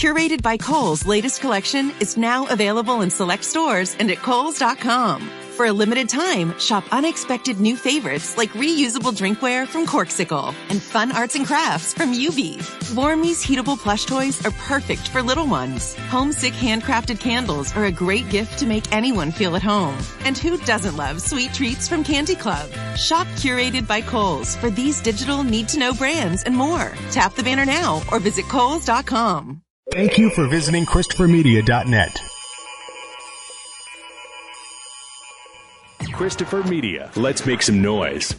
Curated by Kohl's latest collection is now available in select stores and at Kohls.com. For a limited time, shop unexpected new favorites like reusable drinkware from Corkcicle and fun arts and crafts from UV. Warmy's heatable plush toys are perfect for little ones. Homesick handcrafted candles are a great gift to make anyone feel at home. And who doesn't love sweet treats from Candy Club? Shop Curated by Kohl's for these digital need-to-know brands and more. Tap the banner now or visit Kohls.com. Thank you for visiting ChristopherMedia.net. Christopher Media. Let's make some noise.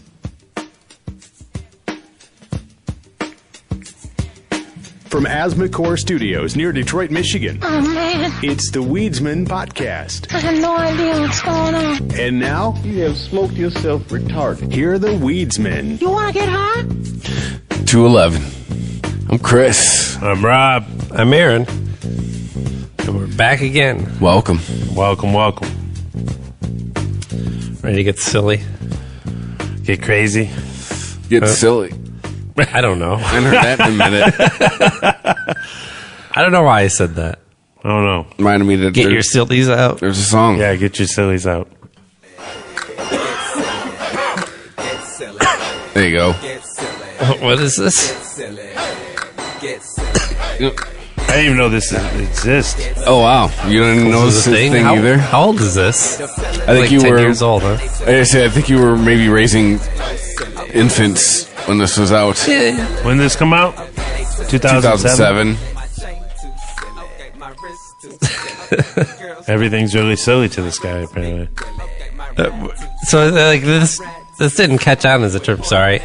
From Asthmacore Studios near Detroit, Michigan. Oh, man. It's the Weedsman Podcast. I have no idea what's going on. And now, you have smoked yourself retarded. here are the Weedsmen. You want to get high? 211. I'm Chris. I'm Rob. I'm Aaron. And we're back again. Welcome. Welcome. Ready to get silly? Get crazy? Get silly. I don't know. I haven't heard that in a minute. I don't know why I said that. I don't know. Reminded me that Get your sillies out. there's a song. Yeah, get your sillies out. There you go. What is this? I didn't even know this exists. Oh, wow. You don't even know this thing either? How old is this? I think you 10 were years old, huh? I think you were maybe raising infants when this was out. Yeah. When did this come out? 2007. Everything's really silly to this guy, apparently. So, like, this didn't catch on as a term. Sorry.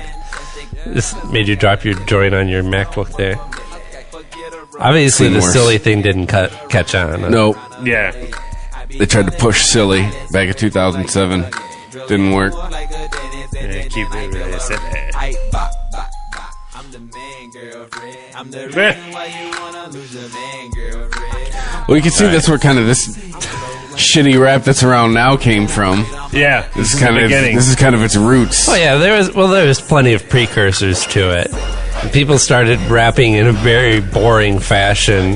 This made you drop your joint on your MacBook there. Obviously, the silly thing didn't catch on. Huh? No. Yeah. They tried to push silly back in 2007. Didn't work. Yeah, keep it really silly. Well, you can see that's where kind of this shitty rap that's around now came from. Yeah, This is kind of its roots. Oh yeah, there was plenty of precursors to it. People started rapping in a very boring fashion.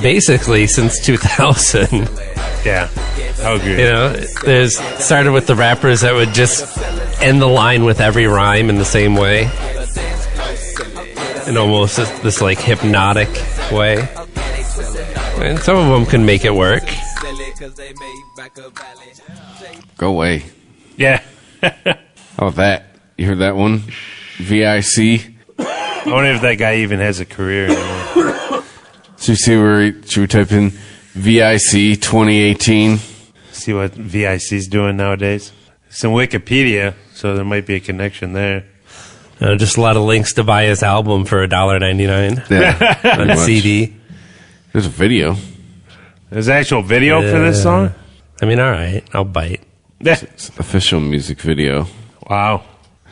Basically since 2000. Yeah, I agree. You know, there's started with the rappers that would just end the line with every rhyme in the same way, in almost this like hypnotic way. And some of them can make it work. Go away. Yeah. How about that? You heard that one? VIC. I wonder if that guy even has a career anymore. Should we type in VIC 2018? See what VIC's doing nowadays. It's in Wikipedia, so there might be a connection there. Just a lot of links to buy his album for $1.99 Yeah, on CD. There's a video. There's actual video for this song? I mean, all right, I'll bite. It's an official music video. Wow.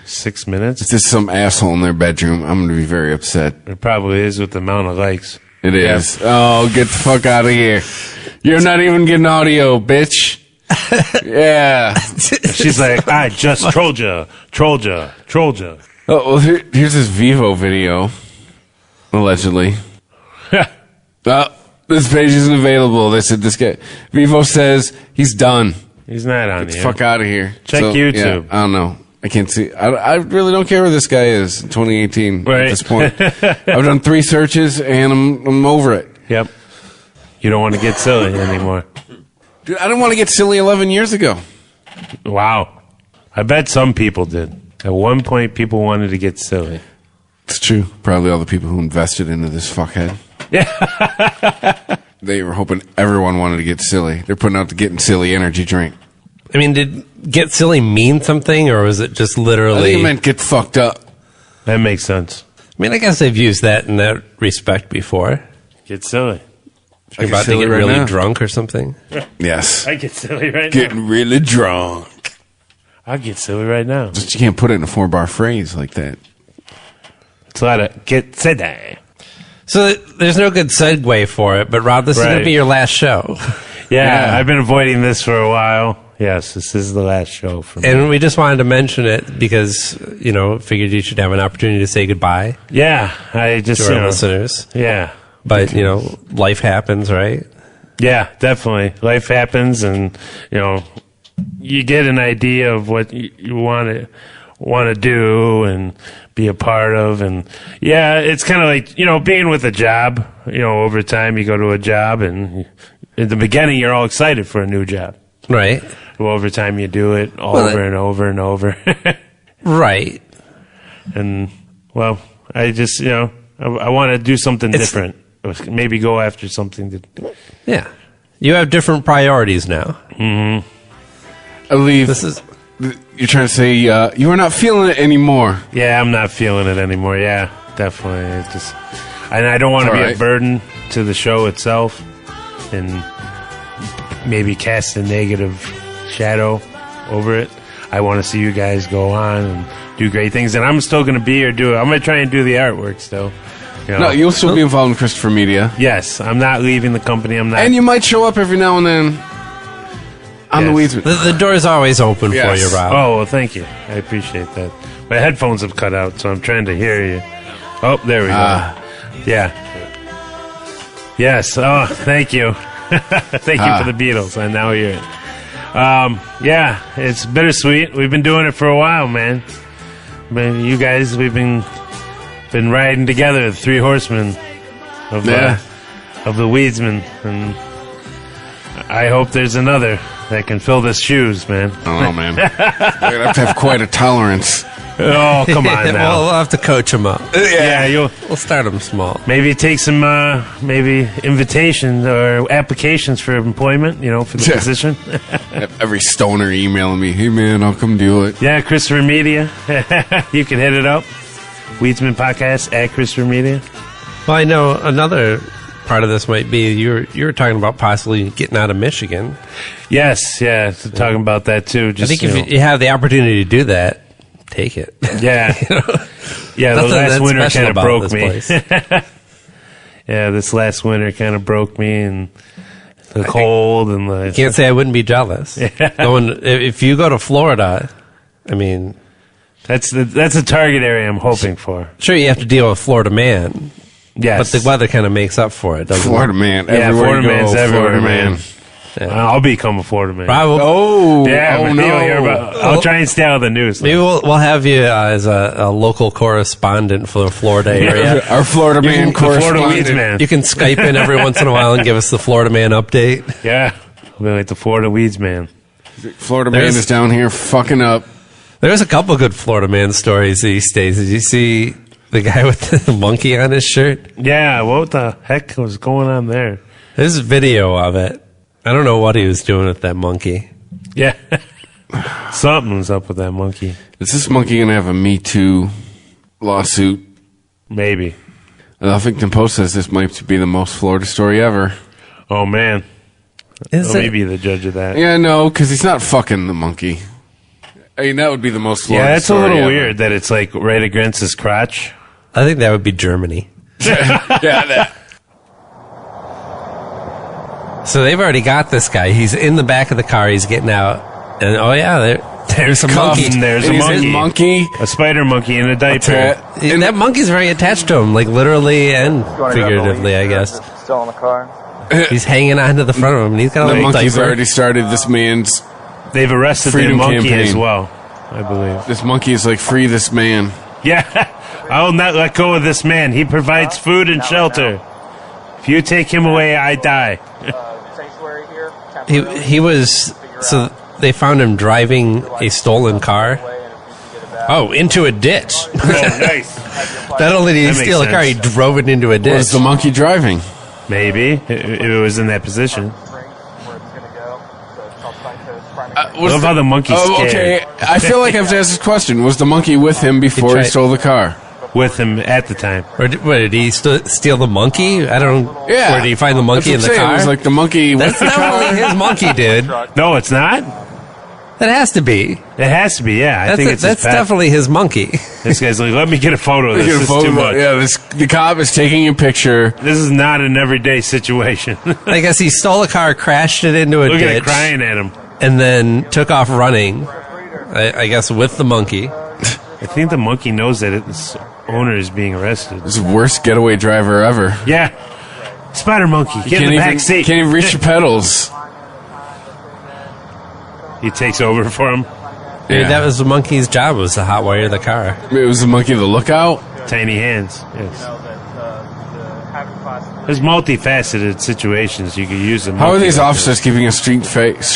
6 minutes? It's just some asshole in their bedroom. I'm going to be very upset. It probably is with the amount of likes. It is. Oh, get the fuck out of here. You're not even getting audio, bitch. Yeah. She's like, I just trolled ya. Oh, well, here's this Vivo video. Allegedly. This page isn't available. They said this guy. Vivo says he's done. He's not on Get the here. fuck out of here. Check YouTube. Yeah, I don't know. I can't see. I really don't care where this guy is in 2018 Right. at this point. I've done 3 searches and I'm over it. Yep. You don't want to get silly anymore. Dude, I didn't want to get silly 11 years ago. Wow. I bet some people did. At one point, people wanted to get silly. It's true. Probably all the people who invested into this fuckhead. Yeah. They were hoping everyone wanted to get silly. They're putting out the Getting Silly energy drink. I mean, did get silly mean something, or was it just literally... I think it meant get fucked up. That makes sense. I mean, I guess they've used that in that respect before. Get silly. You're about to get right really now. drunk or something? Yes. I get silly right now. Getting really drunk. I'll get silly right now. Just you can't put it in a 4-bar phrase like that. It's a lot of get silly. So there's no good segue for it, but Rob, this is going to be your last show. Yeah, I've been avoiding this for a while. Yes, this is the last show for me. And we just wanted to mention it because, figured you should have an opportunity to say goodbye Yeah, I just, to our listeners. yeah. But, life happens, right? Yeah, definitely. Life happens, and you get an idea of what you want to do and be a part of, and it's kind of like being with a job. Over time, you go to a job, and in the beginning, you're all excited for a new job. Right. Well, over time, you do it over and over and over. Right. And I just I want to do something different. Maybe go after something that. Yeah. You have different priorities now. Mm-hmm. I believe This is you're trying to say you are not feeling it anymore. Yeah, I'm not feeling it anymore. Yeah, definitely. And I don't want to be a burden to the show itself, and maybe cast a negative shadow over it. I want to see you guys go on and do great things, and I'm still going to be here. I'm going to try and do the artwork still. No, you'll still be involved in Christopher Media. Yes, I'm not leaving the company. I'm not. And you might show up every now and then on the Weedsman. the door's always open for you, Rob. Oh, well, thank you. I appreciate that. My headphones have cut out, so I'm trying to hear you. Oh, there we go. Yeah. Yes. Oh, thank you. Thank you for the Beatles. I now hear it. It's bittersweet. We've been doing it for a while, man. You guys, we've been riding together, the three horsemen of the Weedsman, and I hope there's another that can fill the shoes, man. Oh, man. You're going to have quite a tolerance. Oh, come on now. We'll have to coach him up. We'll start him small. Maybe take some invitations or applications for employment, for the position. Every stoner emailing me, hey, man, I'll come do it. Yeah, Christopher Media. You can hit it up. Weedsman Podcast at Christopher Media. Well, I know another part of this might be you were talking about possibly getting out of Michigan. Yes, talking about that too. Just, I think if you have the opportunity to do that, take it. Yeah. Yeah, the last winter kind of broke me. Yeah, this last winter kind of broke me, and the cold and the... Can't say I wouldn't be jealous. If you go to Florida, I mean... That's a target area I'm hoping for. Sure, you have to deal with Florida man. Yes. But the weather kind of makes up for it, doesn't Florida it? man. Yeah, Florida man's everywhere, man. Yeah. I'll become a Florida man. Probably. I'll try and stay out of the news. Maybe we'll have you as a local correspondent for the Florida area. Our Florida man correspondent. Florida Weeds man. You can Skype in every once in a while and give us the Florida man update. Yeah. I'll be like the Florida Weeds man. Florida man is down here fucking up. There's a couple good Florida man stories these days. Did you see the guy with the monkey on his shirt? Yeah, what the heck was going on there? There's a video of it. I don't know what he was doing with that monkey. Yeah. Something's up with that monkey. Is this monkey going to have a Me Too lawsuit? Maybe. The Huffington Post says this might be the most Florida story ever. Oh, man. Let me be the judge of that. Yeah, no, because he's not fucking the monkey. I mean, that would be the most Florida that's story a little ever. weird that it's like right against his crotch. I think that would be Germany. So they've already got this guy. He's in the back of the car. He's getting out. And, there's a monkey. And there's a monkey. A spider monkey in a diaper. And that monkey's very attached to him, like literally and figuratively, I guess. Still in the car. He's hanging on to the front of him, and he's got a The little monkey's diaper. already started this man's They've arrested the freedom monkey campaign as well, I believe. This monkey is like, free this man. Yeah. I'll not let go of this man. He provides food and shelter. If you take him away, I die. Sanctuary here. He was... So they found him driving a stolen car. Oh, into a ditch. Oh, nice. Not only did he That steal a makes car, he sense. drove it into a ditch. Was the monkey driving? Maybe. It was in that position. I love how the monkey's scared. Okay. I feel like I have to ask this question. Was the monkey with him before he stole the car? With him at the time. Or did he steal the monkey? I don't... Yeah. Where did he find the monkey in That's the what I'm saying. car? It was like the monkey with That's the car. definitely his monkey, dude. No, it's not. That has to be. It has to be, yeah. I think it's that's his pet. definitely his monkey. This guy's like, let me get a photo of this. This is too much. Yeah, the cop is taking a picture. This is not an everyday situation. I guess he stole a car, crashed it into a Look ditch. at it crying at him. and then took off running, I guess, with the monkey. I think the monkey knows that its owner is being arrested. This is the worst getaway driver ever. Yeah. Spider monkey, get in the back seat. Can't even reach the pedals. He takes over for him. Maybe that was the monkey's job, was to hotwire the car. It was the monkey the lookout? Tiny hands, yes. There's multifaceted situations you could use them. How are these officers keeping a straight face?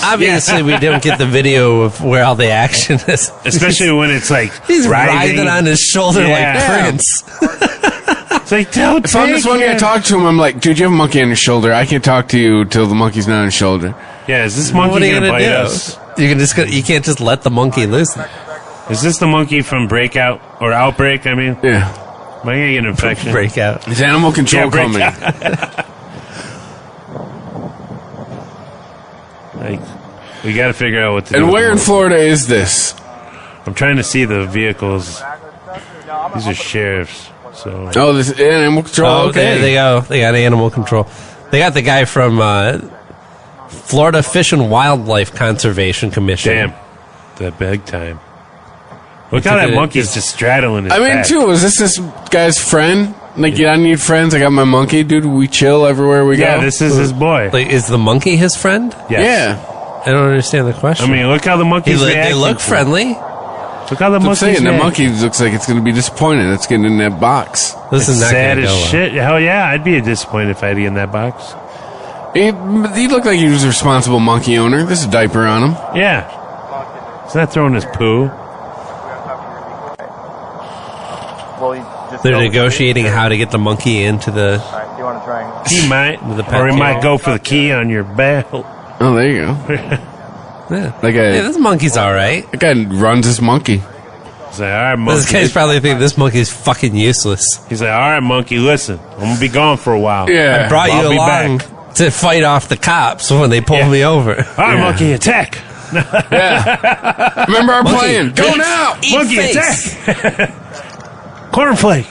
Obviously, we don't get the video of where all the action is. Especially when it's like he's writhing writhing on his shoulder like Prince. It's like, don't if I'm this one guy talk to him, I'm like, dude, you have a monkey on your shoulder. I can't talk to you till the monkey's not on your shoulder. Yeah, is this monkey going to bite us? You can't just let the monkey loose. Is this the monkey from Breakout or Outbreak? I mean, yeah. Am I going to get an infection? Breakout. Is animal control coming? Like, we got to figure out what to do. And where in Florida is this? I'm trying to see the vehicles. These are sheriffs. So. Oh, this is animal control. Oh, okay, there they go. They got animal control. They got the guy from Florida Fish and Wildlife Conservation Commission. Damn, that big time. Look how that monkey's just straddling his back. too, is this guy's friend? Like, I need friends. I got my monkey, dude. We chill everywhere we go. Yeah, this is his boy. Like, is the monkey his friend? Yes. Yeah. I don't understand the question. I mean, look how the monkey's reacting. They look friendly. Look how the monkey's reacting. The monkey looks like it's going to be disappointed. It's getting in that box. This is not sad gonna as go well. shit. Hell yeah, I'd be disappointed if I had to get in that box. He looked like he was a responsible monkey owner. There's a diaper on him. Yeah. He's not throwing his poo. They're negotiating how to get the monkey into the. Do you want to try and... He might, or he might go for the key on your belt. Oh, there you go. Yeah. This monkey's all right. That guy runs his monkey. He's like, all right, monkey. This guy's probably thinking this monkey's fucking useless. He's like, all right, monkey, listen, I'm gonna be gone for a while. Yeah. I brought I'll you be along to fight off the cops when they pulled me over. All right, monkey, attack. Yeah. Remember our plan. Go now. Monkey, face. attack. Cornflake.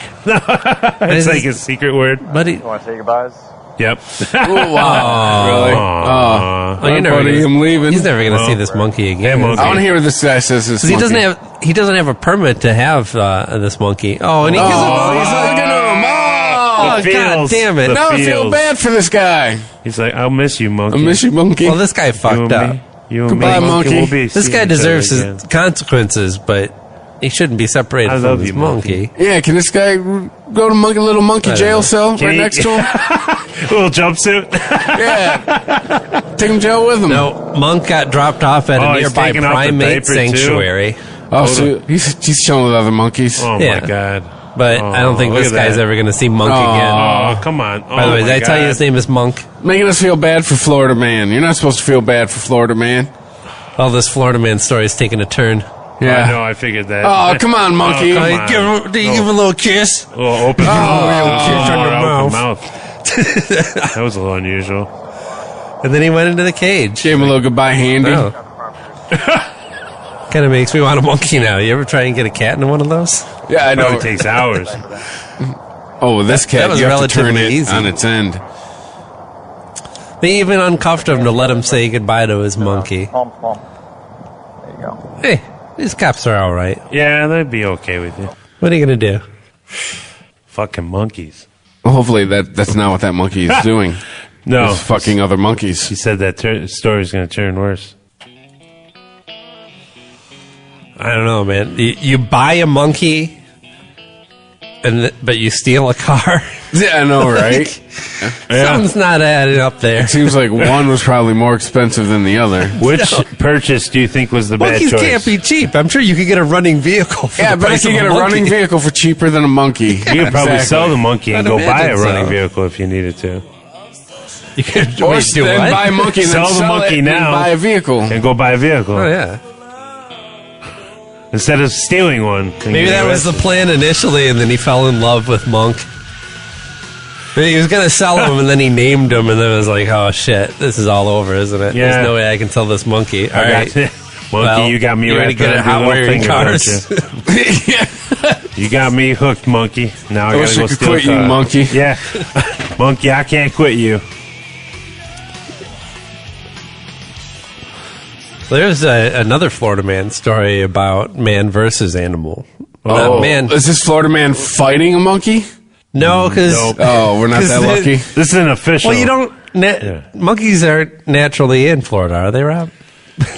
It's like his secret word. Buddy. You want to say goodbyes? Yep. Wow. Really? Aww. Oh, you're never buddy, gonna, I'm leaving. He's never going to see this monkey again. Hey, monkey. I want to hear what this guy says. This He monkey. doesn't have a permit to have this monkey. Oh, and he Oh, gives he's looking at him. Oh, The God feels. damn it. The Now I feel feels. bad for this guy. He's like, I'll miss you, monkey. I miss you, monkey. Well, this guy You fucked and up. me. You and Goodbye, me, monkey. We'll be This seeing guy each deserves other his again. consequences, but he shouldn't be separated I from love this you, monkey. Yeah, can this guy go to little monkey jail cell Can right he- next to him? Little jumpsuit. Yeah. Take him to jail with him. No, Monk got dropped off at Oh, a he's nearby taking off the primate diaper, too? sanctuary. Oh, so he's chilling with other monkeys. Oh Yeah. my god. But I don't think look this at guy's that. ever going to see Monk again. Oh, come on. By the way, did I tell you his name is Monk? Making us feel bad for Florida Man. You're not supposed to feel bad for Florida Man. Well, this Florida man story is taking a turn. Yeah. I know, I figured that. Oh, come on, monkey. come Do on. you give him a little kiss? A little open, kiss on the open mouth. That was a little unusual. And then he went into the cage. Gave him a little goodbye handy. Oh. Kind of makes me want a monkey now. You ever try and get a cat into one of those? Yeah, I know. It takes hours. Oh, with this cat, That was you have to turn relatively it easy. on its end. They even uncuffed him to let him say goodbye to his monkey. Palm. There you go. Hey, these cops are all right. Yeah, they'd be okay with you. What are you going to do? Fucking monkeys. Well, hopefully that's not what that monkey is doing. No. He's fucking other monkeys. He said that story's going to turn worse. I don't know, man. You buy a monkey, but you steal a car? Yeah, I know, right? Something's not adding up there. Seems like one was probably more expensive than the other. Which purchase do you think was the bad Monkeys choice? can't be cheap. I'm sure you could get a running vehicle for Yeah, the but I price can of get a monkey. running vehicle for cheaper than a monkey. You could probably Exactly. sell the monkey and I'd go buy a imagine running so. vehicle if you needed to. You could Or wait, do then what? buy a monkey and Sell then the sell monkey it now. and buy a vehicle. And go buy a vehicle. Oh, yeah. Instead of stealing one. and Maybe getting that was the arrested. plan initially, and then he fell in love with Monk. Maybe he was going to sell him, and then he named him, and then it was like, oh, shit, this is all over, isn't it? Yeah. There's no way I can tell this monkey. All I right. got Monkey, Well, you got me you're wrapped good at around hot your wiring little finger, cars. don't you? You got me hooked, monkey. Now I wish gotta I go could steal quit a car. you, monkey. Yeah. Monkey, I can't quit you. There's another Florida man story about man versus animal. Oh, man. Is this Florida man fighting a monkey? No, because Oh, we're not that lucky. This isn't official. well, you don't. Monkeys aren't naturally in Florida, are they, Rob?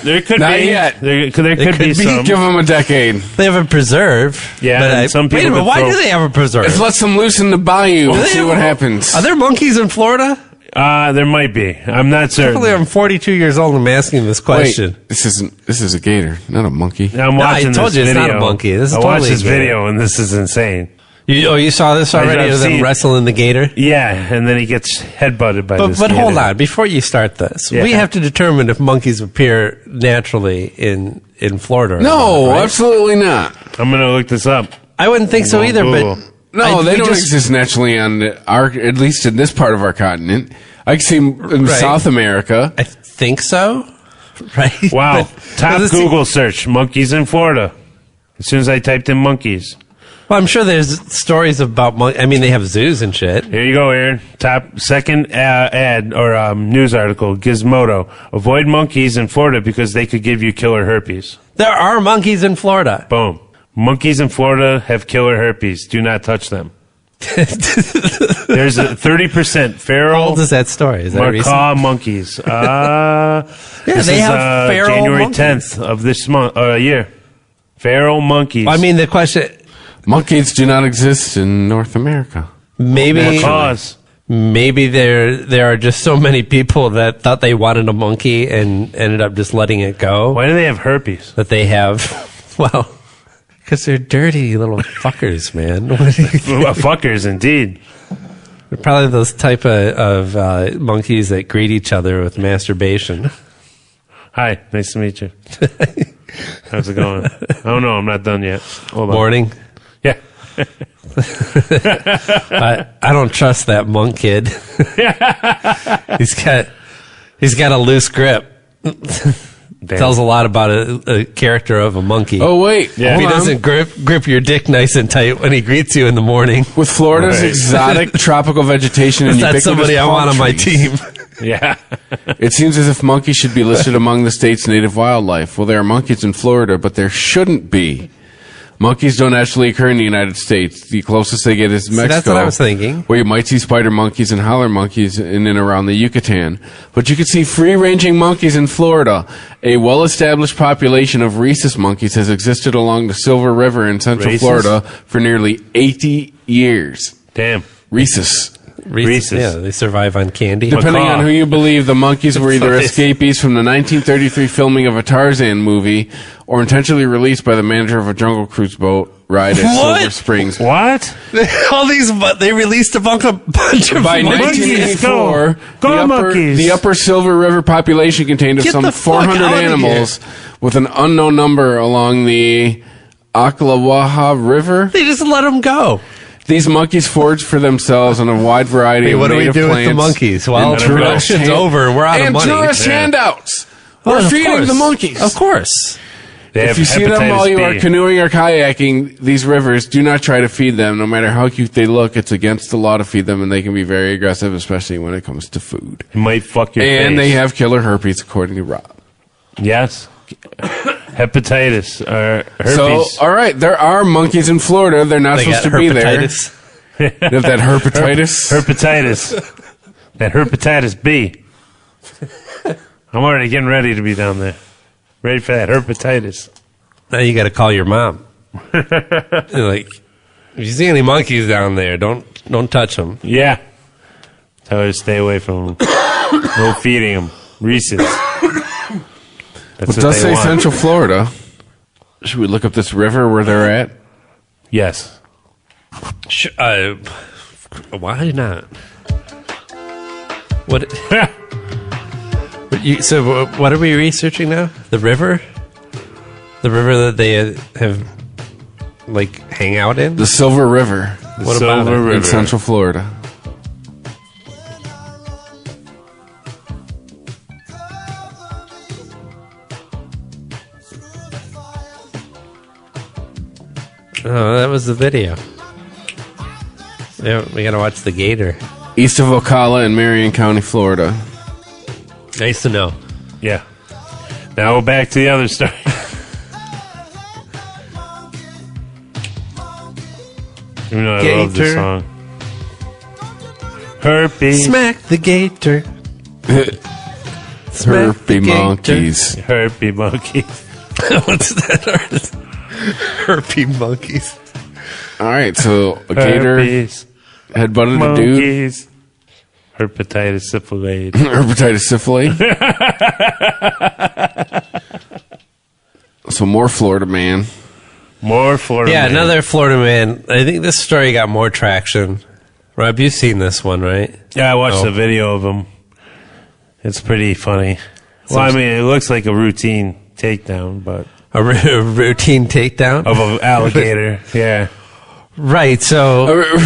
There could Not be. yet. There could be some. Give them a decade. They have a preserve. Yeah, but and some people wait a minute, could why throw- do they have a preserve? Let's let them loose in the bayou and see what happens. Are there monkeys in Florida? There might be. I'm not certain. Apparently, I'm 42 years old and I'm asking this question. Wait, this is a gator, not a monkey. I'm No, I watching told this you it's video. not a monkey. This is I totally watched this a gator. video and this is insane. You saw this already? I've Of them seen- wrestling the gator? Yeah, and then he gets headbutted by this. But hold gator. on, before you start this, Yeah. we have to determine if monkeys appear naturally in Florida. Or No, not, right? absolutely not. I'm gonna look this up. I wouldn't think so either. Google. But No, they we don't just- exist naturally on at least in this part of our continent. I can see in Right. South America. I think so. Right? Wow, But- top but this- Google search: monkeys in Florida. As soon as I typed in monkeys, Well, I'm sure there's stories about monkeys. I mean, they have zoos and shit. here you go, Aaron. Top second ad or news article: Gizmodo. Avoid monkeys in Florida because they could give you killer herpes. There are monkeys in Florida. Boom. Monkeys in Florida have killer herpes. Do not touch them. There's a 30% How feral old is that story? Is that recent? macaw monkeys. This they is, have feral January monkeys. 10th of this month, year. Feral monkeys. I mean, the question, Monkeys do not exist in North America. maybe macaws. there are just so many people that thought they wanted a monkey and ended up just letting it go. Why do they have herpes? That they have, well, because they're dirty little fuckers, man. Fuckers, indeed. They're probably those type of monkeys that greet each other with masturbation. Hi, nice to meet you. How's it going? Oh no, I'm not done yet. Hold on. Morning. Yeah. I don't trust that monk kid. He's got a loose grip. Tells a lot about a character of a monkey. Oh wait, Yeah. If he hold on. doesn't grip your dick nice and tight when he greets you in the morning, With Florida's Right. exotic tropical vegetation and that's ubiquitous somebody I palm want on my trees, team. Yeah. It seems as if monkeys should be listed among the state's native wildlife. Well, there are monkeys in Florida, but there shouldn't be. Monkeys don't actually occur in the United States. The closest they get is Mexico. that's what I was thinking. Where you might see spider monkeys and howler monkeys in and around the Yucatan. But you can see free-ranging monkeys in Florida. A well-established population of rhesus monkeys has existed along the Silver River in central Rhesus? Florida for nearly 80 years. Damn. Rhesus. Reese's. Yeah, they survive on candy. Depending Macaw. on who you believe, the monkeys were either Nice. escapees from the 1933 filming of a Tarzan movie or intentionally released by the manager of a Jungle Cruise boat ride at What? Silver Springs. What? All these, they released a bunch of By monkeys. 1984, Go monkeys. the upper Silver River population contained of Get some the fuck 400 outta animals with an unknown number along the Ocklawaha River. They just let them go. These monkeys forage for themselves on a wide variety Hey, of what do we native do with the plants monkeys? Well, and production's tourist over and we're out of and money. tourist Yeah. handouts. Oh, We're of feeding course. the monkeys. Of course. They If have you see them hepatitis while you are B. canoeing or kayaking these rivers, do not try to feed them. No matter how cute they look, it's against the law to feed them, and they can be very aggressive, especially when it comes to food. It might fuck your And face. they have killer herpes, according to Rob. Yes. Hepatitis or herpes. So, all right, there are monkeys in Florida. They're not They supposed got to be there. herpetitis. They have that herpetitis. Hepatitis. That hepatitis B. I'm already getting ready to be down there. Ready for that hepatitis. Now you got to call your mom. You're like, if you see any monkeys down there, don't touch them. Yeah. Tell her to stay away from them. No feeding them. Reese's. That's It what does they say want. Central Florida. Should we look up this river where they're at? Yes. Why not? What? So what are we researching now? The river? The river that they have, like, hang out in? The Silver River What about Silver it? River. in Central Florida. Oh, that was the video. Yeah, we gotta watch the gator. East of Ocala in Marion County, Florida. Nice to know. Yeah. Now back to the other story. You know, I love this song. Herpes. Smack the gator. Herpy monkeys. Herpy monkeys. What's that artist? Herpy monkeys. All right, so a gator Herpes. had butted a dude. Monkeys. Hepatitis syphilis. Hepatitis syphilis. So more Florida man. More Florida Yeah, man. another Florida man. I think this story got more traction. Rob, you've seen this one, right? Yeah, I watched the video of him. It's pretty funny. Well, I mean, it looks like a routine takedown, but... A routine takedown? Of an alligator, yeah. Right, so...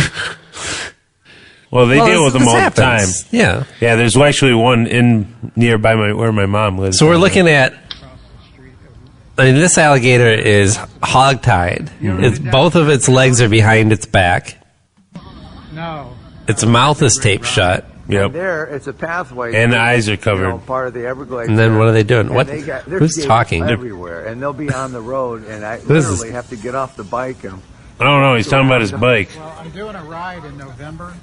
Well, they deal with them all the time. happens. Yeah. Yeah, there's actually one in nearby where my mom lives. So we're looking at... I mean, this alligator is hogtied. Both of its legs are behind its back. No. Its mouth is taped shut. Yep. There, it's a pathway. And the eyes are covered. Part of the Everglades. And then what are they doing? And What? there's Who's gators talking? everywhere, and they'll be on the road, and I Who is literally this? have to get off the bike and. I don't know. He's talking about his bike. Well, I'm doing a ride in November.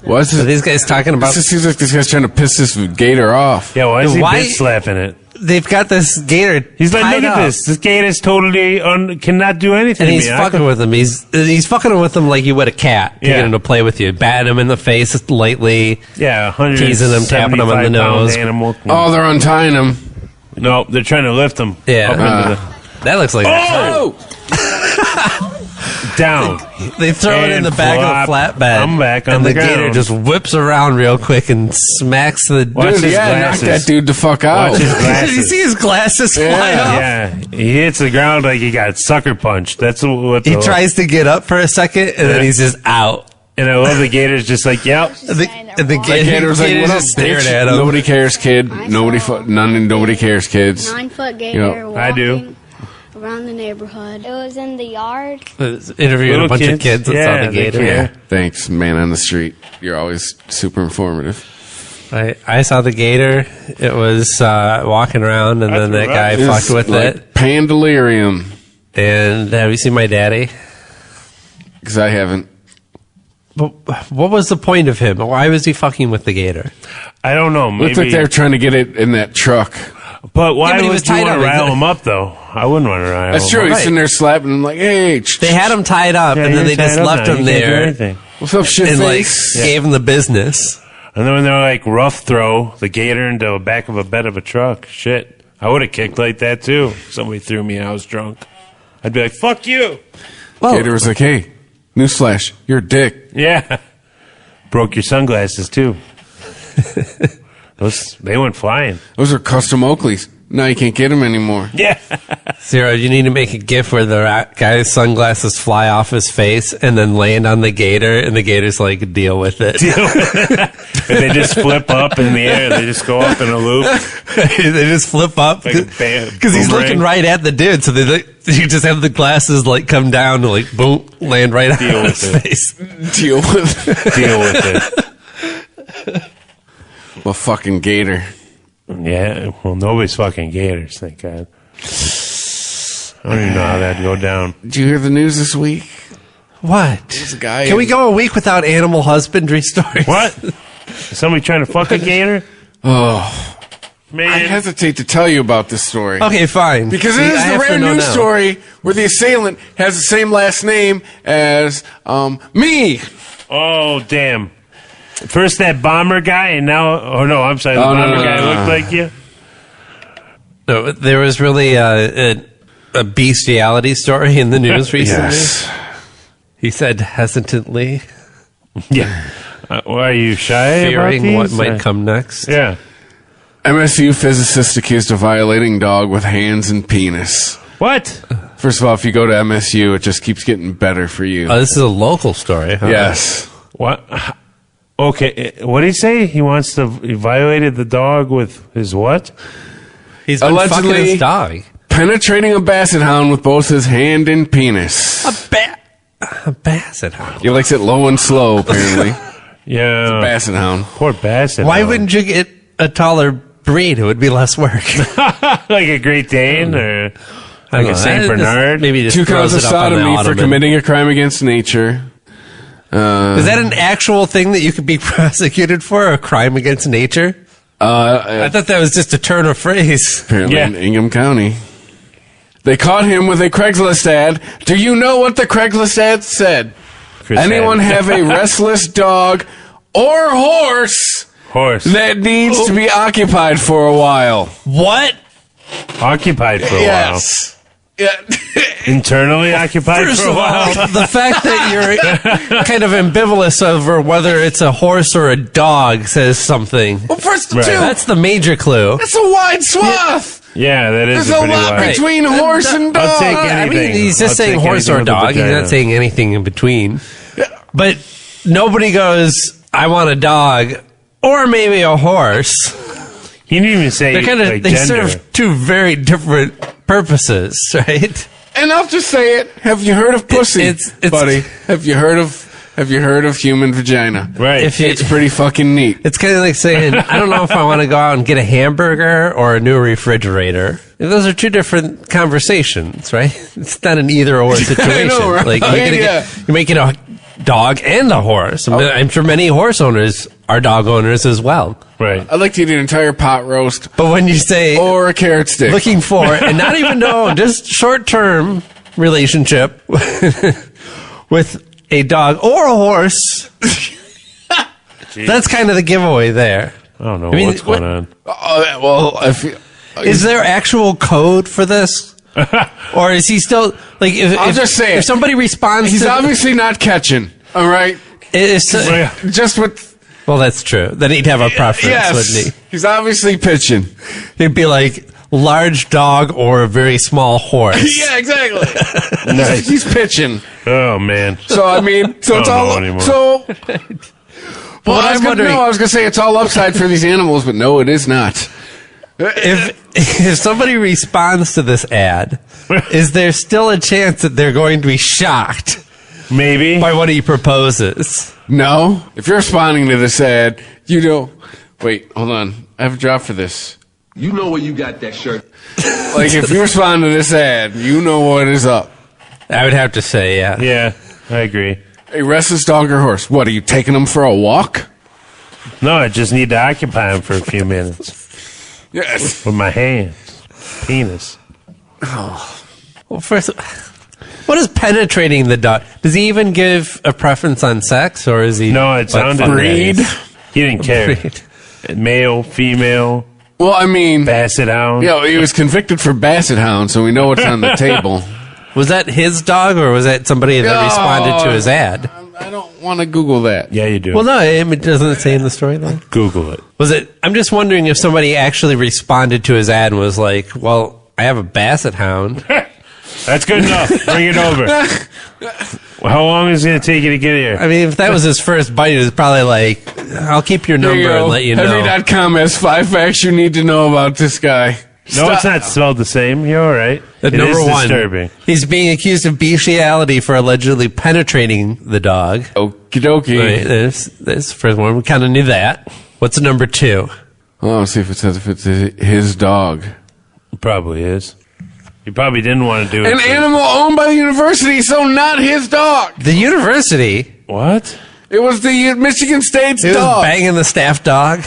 Why is Are these guys talking about... This seems like this guy's trying to piss this gator off. Yeah, why is he Why- bitch slapping it? They've got this gator He's like, tied look at up, this. This gator's totally cannot do anything and to he's me. fucking with him. He's fucking with him like you would a cat. Taking Yeah. him to play with you. Batting him in the face lightly. Yeah, Teasing him, tapping him on the 175-pound nose. Animal. Oh, they're untying him. No, they're trying to lift him. Yeah. Up into That looks like... Oh! down. They throw it in And the back flop. of the flatbed. I'm back on and the the gator ground. just whips around real quick and smacks the... Watch Dude, his yeah, knock glasses. that dude the fuck out. Watch his Did glasses. you see his glasses fly off? Yeah, he hits the ground like he got sucker punched. That's what He tries to get up for a second, and then he's just out. And I love the gator's just like, yep. The The gator was like, gator's "What up, just staring bitch? at him. Nobody cares, kid. Nobody cares, kids." 9-foot gator You know, I do. walking around the neighborhood. It was in the yard. Interviewing Little a bunch of kids. kids that Yeah, saw the they gator. care. Yeah, thanks, man on the street. You're always super informative. I saw the gator. It was walking around, and then that guy fucked with like it. Pandalirium, And have you seen my daddy? because I haven't. But what was the point of him? Why was he fucking with the gator? I don't know. Maybe. Looks like they're trying to get it in that truck. But why Yeah, but he would was you tied want up. to rile him up, though? I wouldn't want to rile That's him true. up. He's sitting there slapping him like, "Hey, They had him tied up, Yeah, and then you're they just tied up left now. him You can't do there anything. what's up, shit and like face?" gave him the business. And then when they're like rough throw the gator into the back of a bed of a truck, shit, I would have kicked like that too. Somebody threw me and I was drunk. I'd be like, "Fuck you!" Gator was like, "Hey, newsflash, you're a dick." Yeah, broke your sunglasses too. They went flying. Those are custom Oakleys. Now you can't get them anymore. Yeah, Zero, you need to make a gif where the guy's sunglasses fly off his face and then land on the gator, and the gator's like, deal with it. if they just flip up in the air, they just go up in a loop. They just flip up Like a because he's boomerang. looking right at the dude. So you just have the glasses like come down and like boom, land right Deal on with his it. face. Deal with it. Deal with it. Well, fucking gator. Yeah, well, nobody's fucking gators, thank God. I don't even know how that'd go down. Did you hear the news this week? What? There's a guy. Can we go a week without animal husbandry stories? What? Is somebody trying to fuck a gator? Oh, Man, I hesitate to tell you about this story. Okay, fine. Because See, it is I the have to rare know news now. story where the assailant has the same last name as me. oh, damn. First that bomber guy, and now... Oh, no, I'm sorry. The Oh, no, bomber no, guy no, looked no. like you? No, there was really a bestiality story in the news recently. Yes. He said hesitantly, Yeah. Why are you shy fearing about what these? might come next. Yeah. MSU physicist accused of violating dog with hands and penis. What? First of all, if you go to MSU, it just keeps getting better for you. Oh, this is a local story, huh? Yes. What? Okay, what did he say? He violated the dog with his what? He's been fucking Allegedly- his dog. Penetrating a basset hound with both his hand and penis. A basset hound. He likes it low and slow, apparently. Yeah. Basset hound. Poor Basset. Why hound. wouldn't you get a taller breed, it would be less work. Like a Great Dane or I like don't a know. Saint Bernard? Maybe just 2 throws counts of it up on the sodomy for ottoman. committing a crime against nature. Is that an actual thing that you could be prosecuted for, a crime against nature? I thought that was just a turn of phrase. Apparently in Ingham County. They caught him with a Craigslist ad. Do you know what the Craigslist ad said? Anyone have a restless dog or horse that needs to be occupied for a while? What? Occupied for a Yes. Yeah. Internally occupied First for a of while? all, the fact that you're kind of ambivalent over whether it's a horse or a dog says something. Well, first, Right. That's the major clue. That's a wide swath. Yeah, that is There's a pretty lot wide. between horse and dog. I'll take I anything. mean, he's just I'll saying take horse anything or with a dog. He's vagina. not saying anything in between. But nobody goes, I want a dog or maybe a horse. He didn't even say They're kind of, like, they gender. serve two very different purposes, right? And I'll just say it. Have you heard of pussy, It's- buddy? Have you heard of human vagina? Right. It's pretty fucking neat. It's kind of like saying, I don't know if I want to go out and get a hamburger or a new refrigerator. Those are two different conversations, right? It's not an either or situation. know, right? Like you're making a dog and a horse. I'm sure many horse owners are dog owners as well. Right. I'd like to eat an entire pot roast But when you say or a carrot stick. looking for, and not even know, just short-term relationship with a dog or a horse, that's kind of the giveaway there. I don't know I mean, what's going on. Well, I feel, Is there actual code for this? Or is he still like? I'll just say if it. somebody responds, he's to obviously not catching. All right, just with. Well, that's true. Then he'd have a preference, wouldn't he? He's obviously pitching. He'd be like large dog or a very small horse. Yeah, exactly. Nice. He's pitching. Oh man. So I mean, so it's I don't all know anymore. so. Well, I'm wondering- I was gonna say it's all upside for these animals, but no, it is not. If somebody responds to this ad, is there still a chance that they're going to be shocked? Maybe by what he proposes. No. If you're responding to this ad, you know. Wait, hold on. I have a drop for this. You know where you got that shirt. Like, if you respond to this ad, you know what is up. I would have to say, yeah. Yeah, I agree. A restless dog or horse. What, are you taking them for a walk? No, I just need to occupy him for a few minutes. Yes. With my hands. Penis. Oh. Well, first, what is penetrating the dog? Does he even give a preference on sex, or is he? No, it sounded breed. He didn't care. Breed. Male, female, Well, I mean, basset hound. you know, he was convicted for basset hound, so we know what's on the table. Was that his dog, or was that somebody that responded to his ad? I don't want to Google that. Yeah, you do. Well, no, it doesn't say in the story though. Google it. Was it? I'm just wondering if somebody actually responded to his ad and was like, "Well, I have a basset hound." That's good enough. Bring it over. How long is it going to take you to get here? I mean, if that was his first bite, it was probably like, "I'll keep your There number you go. and let you know." Heavy.com has 5 facts you need to know about this guy. No, it's not spelled the same. You're all right. At It number is one, disturbing. he's being accused of bestiality for allegedly penetrating the dog. Okie dokie. Right, there's the first one. We kind of knew that. What's number two? Well, let's see if it says if it's his dog. Probably is. He probably didn't want to do it. An animal owned by the university, so not his dog. The university. What? It was the Michigan State's He was dog. banging the staff dog.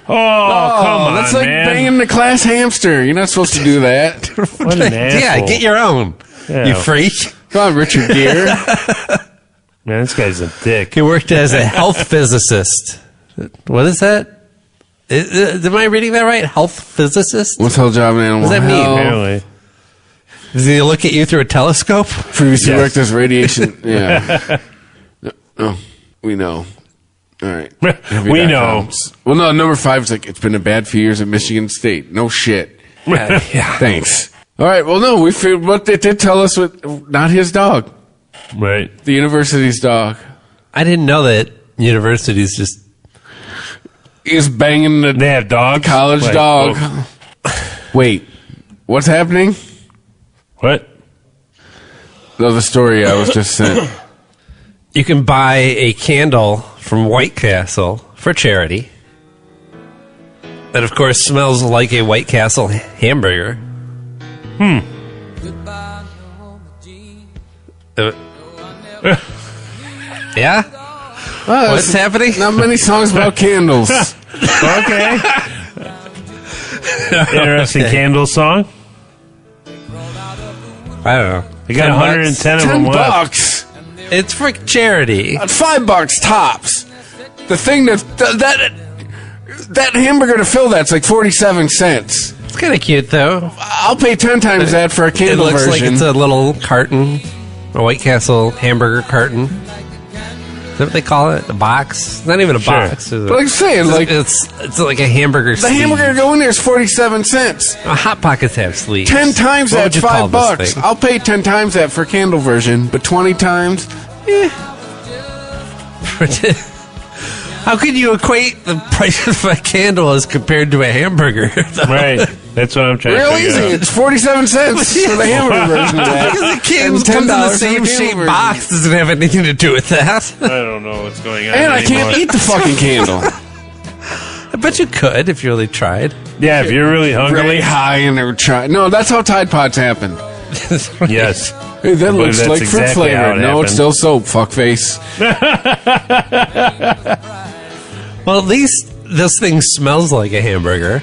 Oh, come on, that's like man. banging the class hamster. You're not supposed to do that. What an asshole. Yeah, get your own. Yeah. You freak. Come on, Richard Gere. Man, this guy's a dick. He worked as a health physicist. What is that? Am I reading that right? Health physicist? What's whole job in animal What does that mean? health? Apparently. Does he look at you through a telescope? Previously worked as radiation. Yeah. No, we know. All right. We know. Well, no, number 5 is like, it's been a bad few years at Michigan State. No shit. Yeah. Thanks. All right. Well, no, we figured what they did tell us with not his dog, Right. the university's dog. I didn't know that universities just... He's banging the They have dogs? college Like, dog. oh, Wait, what's happening? what? No, the story I was just sent. You can buy a candle from White Castle for charity. That, of course, smells like a White Castle hamburger. Yeah? What's happening? Not many songs about candles. Okay. Interesting candle song. I don't know. You got 110 of them left. $10. It's for charity. $5 tops. The thing that hamburger to fill that's like 47 cents. It's kind of cute, though. I'll pay 10 times that for a candle It looks version. like it's a little carton, a White Castle hamburger carton. Is that what they call it? A box? It's not even a box. Is it? But like I say, it's like a hamburger. The hamburger going there is 47 cents. Hot Pockets have sleeves. 10 times What would that's you call $5. this thing? I'll pay 10 times that for a candle version, but 20 times, How could you equate the price of a candle as compared to a hamburger? Right. That's what I'm trying real to figure easy. out. It's 47 cents for the hamburger version of that. Because the candle And comes in the $10 for same candle shaped version. box doesn't have anything to do with that. I don't know what's going on And I anymore. can't eat the fucking candle. I bet you could if you really tried. Yeah, if you're really hungry. Really high and they were trying. No, that's how Tide Pods happen. Yes. Hey, that I believe looks that's like fruit exactly how flavor. it No, it's happened. still soap. Fuckface. Well, at least this thing smells like a hamburger.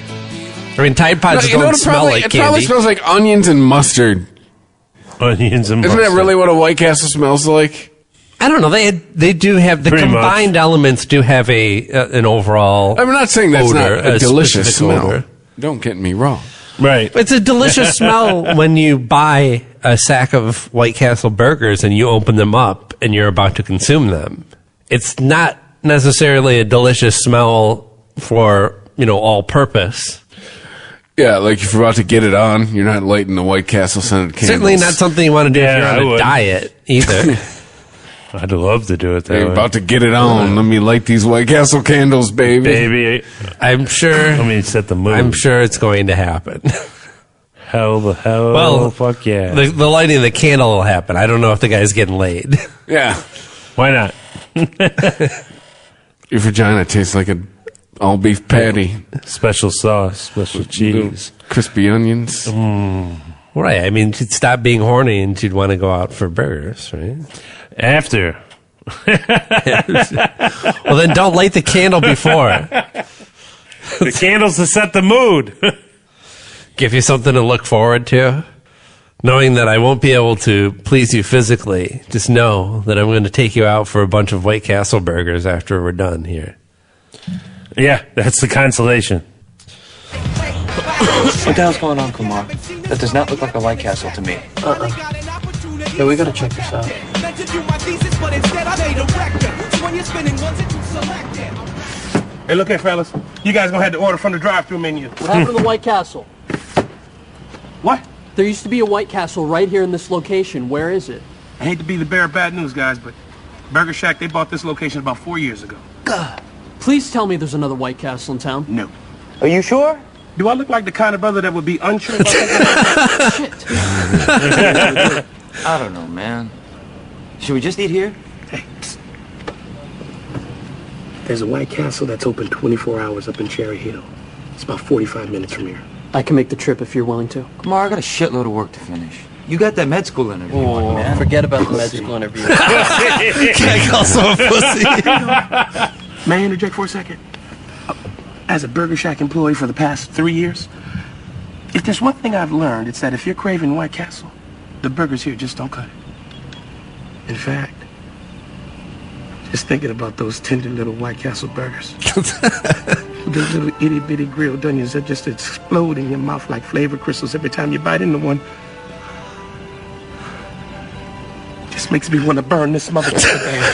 I mean, Tide Pods No, you know don't what it smell probably, like it probably candy. smells like onions and mustard. Onions and Isn't mustard. that really what a White Castle smells like? I don't know. They do have the Pretty combined elements do have an overall. I'm not saying that's odor, not a delicious specific smell. odor. Don't get me wrong. Right. It's a delicious smell when you buy a sack of White Castle burgers and you open them up and you're about to consume them. It's not necessarily a delicious smell for, all purpose. Yeah, like if you're about to get it on, you're not lighting the White Castle scented candles. Certainly not something you want to do Yeah, if I you're on a would. diet either. I'd love to do it that You're way. about to get it on. Let me light these White Castle candles, baby. Baby. I'm sure. Let me set the mood. I'm sure it's going to happen. Hell. Well, fuck yeah. The lighting of the candle will happen. I don't know if the guy's getting laid. Yeah. Why not? Your vagina tastes like a all beef patty. Special sauce, special cheese. Crispy onions. Right. I mean, she'd stop being horny and she'd want to go out for burgers, right? After. Well, then don't light the candle before. The candles to set the mood. Give you something to look forward to. Knowing that I won't be able to please you physically, just know that I'm going to take you out for a bunch of White Castle burgers after we're done here. Yeah, that's the consolation. What the hell's going on, Kumar? That does not look like a White Castle to me. Yeah, we gotta check this out. Hey, look here, fellas. You guys gonna have to order from the drive-thru menu. What happened to the White Castle? What? There used to be a White Castle right here in this location. Where is it? I hate to be the bearer of bad news, guys, but Burger Shack, they bought this location about 4 years ago. Please tell me there's another White Castle in town. No. Are you sure? Do I look like the kind of brother that would be unsure about that? Shit. I don't know, man. Should we just eat here? Hey, psst. There's a White Castle that's open 24 hours up in Cherry Hill. It's about 45 minutes from here. I can make the trip if you're willing to. Kumar, I got a shitload of work to finish. You got that med school interview on, man. Forget about the med school interview. Can't call someone pussy. May I interject for a second? As a Burger Shack employee for the past 3 years, if there's one thing I've learned, it's that if you're craving White Castle, the burgers here just don't cut it. In fact, just thinking about those tender little White Castle burgers. Those little itty-bitty grilled onions that just explode in your mouth like flavor crystals every time you bite into one. Just makes me want to burn this motherfucker down.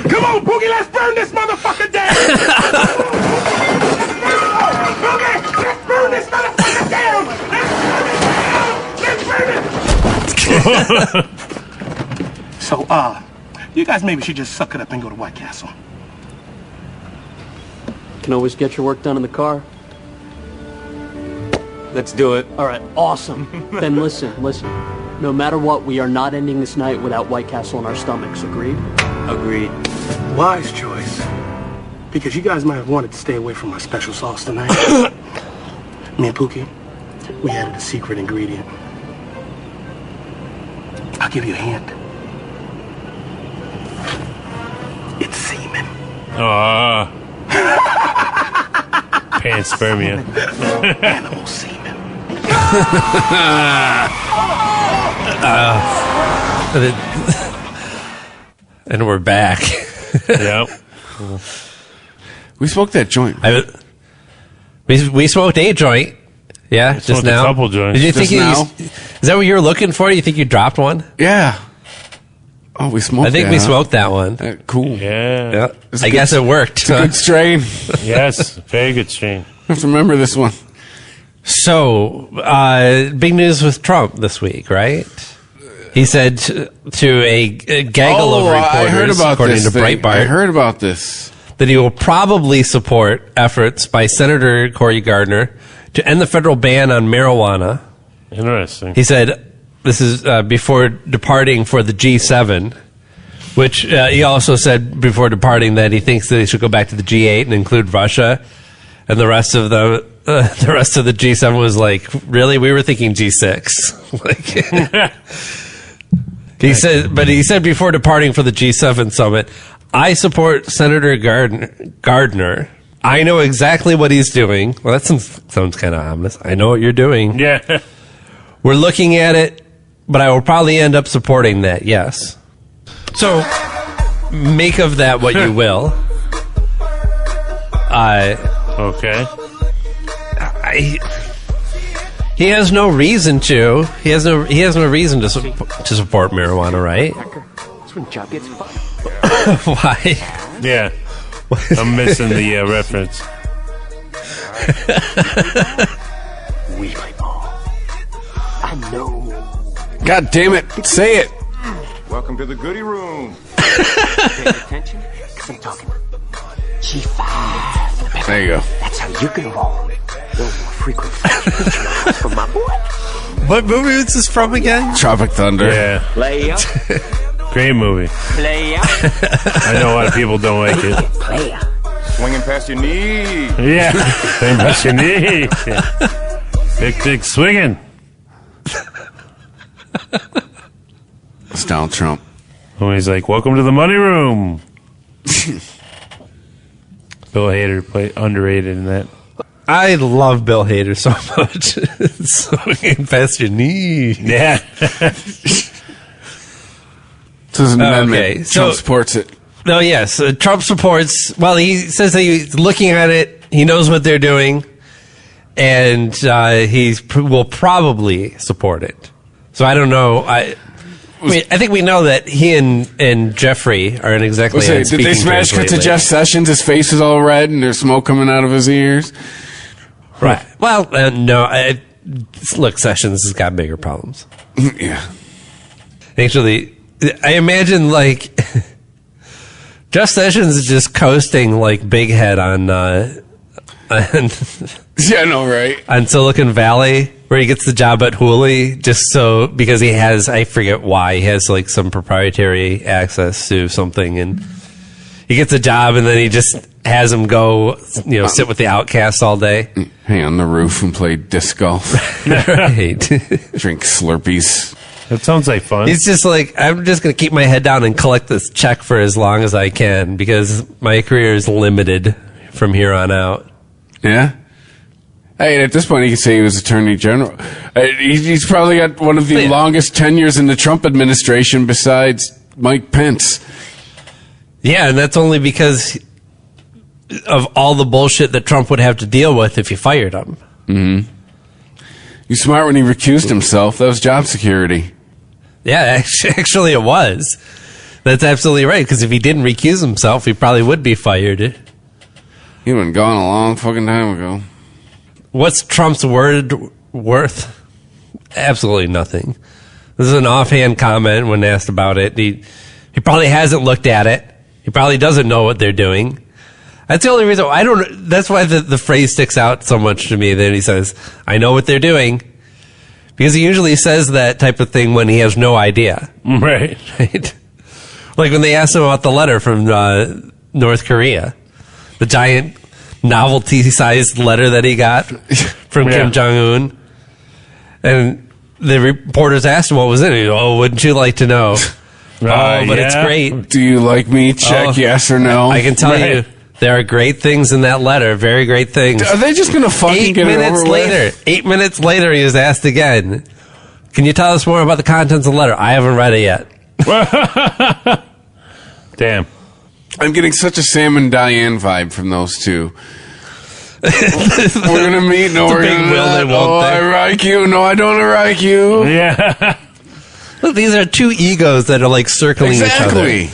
Come on, Boogie, let's burn this motherfucker down! Boogie, let's burn this motherfucker down! Let's burn it! So, you guys maybe should just suck it up and go to White Castle. Can always get your work done in the car. Let's do it. All right, awesome. Then listen. No matter what, we are not ending this night without White Castle in our stomachs. Agreed? Agreed. Wise choice. because you guys might have wanted to stay away from my special sauce tonight. Me and Pookie, we added a secret ingredient. I'll give you a hint. It's semen. Panspermia. Animal semen. And we're back. Yep. We smoked that joint. We smoked a joint. Yeah, just now. A couple joints. Did you think is that what you were looking for? You think you dropped one? Yeah. Oh, we smoked. I think we smoked that one. Cool. Yeah. I guess it worked. It's a good strain. Yes, very good strain. I have to remember this one. So, big news with Trump this week, right? He said to a gaggle of reporters, I heard about according this to Breitbart, I heard about this. That he will probably support efforts by Senator Cory Gardner to end the federal ban on marijuana. Interesting. He said this is before departing for the G7, which he also said before departing that he thinks that they should go back to the G8 and include Russia. And the rest of the G7 was like, really? We were thinking G6. Like, he said before departing for the G7 summit, I support Senator Gardner. I know exactly what he's doing. Well, that sounds kind of ominous. I know what you're doing. Yeah. We're looking at it, but I will probably end up supporting that, yes. So, make of that what you will. Okay. He has no reason to. He has no reason to support marijuana, right? That's when Chuck gets fucked. Why? Yeah. I'm missing the reference. We play ball. I know. God damn it. Say it. Welcome to the goodie room. Pay attention, because I'm talking G5. There you go. That's how you can roll. No more frequent from my boy. What movie is this from again? Tropic Thunder. Yeah. Play up. Great movie. Play up. I know a lot of people don't like it. Play up. Swinging past your knee. Yeah. Swinging past your knee. Yeah. Big dick swinging. It's Donald Trump. When he's like, welcome to the money room. Bill Hader underrated in that. I love Bill Hader so much. Swinging past your knee. Yeah. This is an amendment. Okay, Trump supports it. No, yes. Trump supports... Well, he says that he's looking at it. He knows what they're doing. And he will probably support it. So I don't know. I think we know that he and Jeffrey are in exactly on Did speaking they smash cut to Jeff Sessions? His face is all red and there's smoke coming out of his ears. Right. Well, no. Look, Sessions has got bigger problems. Yeah. Actually, I imagine, like, Jeff Sessions is just coasting like Big Head on yeah, I know, right? On Silicon Valley, where he gets the job at Hooli, just so, because he has, I forget why, he has like some proprietary access to something, and he gets a job, and then he just has him go, sit with the outcasts all day. Hang on the roof and play disc golf. Right. Drink Slurpees. That sounds like fun. He's just like, I'm just going to keep my head down and collect this check for as long as I can, because my career is limited from here on out. Yeah? Hey, at this point, he could say he was Attorney General. He's probably got one of the longest tenures in the Trump administration besides Mike Pence. Yeah, and that's only because of all the bullshit that Trump would have to deal with if you fired him. Mm-hmm. He's smart when he recused himself. That was job security. Yeah, actually it was. That's absolutely right, because if he didn't recuse himself, he probably would be fired. He'd been gone a long fucking time ago. What's Trump's word worth? Absolutely nothing. This is an offhand comment when asked about it. He probably hasn't looked at it. He probably doesn't know what they're doing. That's the only reason. That's why the phrase sticks out so much to me that he says, I know what they're doing. Because he usually says that type of thing when he has no idea. Right. Like when they asked him about the letter from North Korea. the giant novelty-sized letter that he got from Kim Jong-un. And the reporters asked him what was in it. Oh, wouldn't you like to know? But it's great. Do you like me? Check yes or no. I can tell you, there are great things in that letter. Very great things. Are they just going to fucking get it over with? 8 minutes later, he was asked again, can you tell us more about the contents of the letter? I haven't read it yet. Damn. I'm getting such a Sam and Diane vibe from those two. We're gonna meet. No, we're gonna. I like you. No, I don't like you. Yeah. Look, these are two egos that are like circling each other.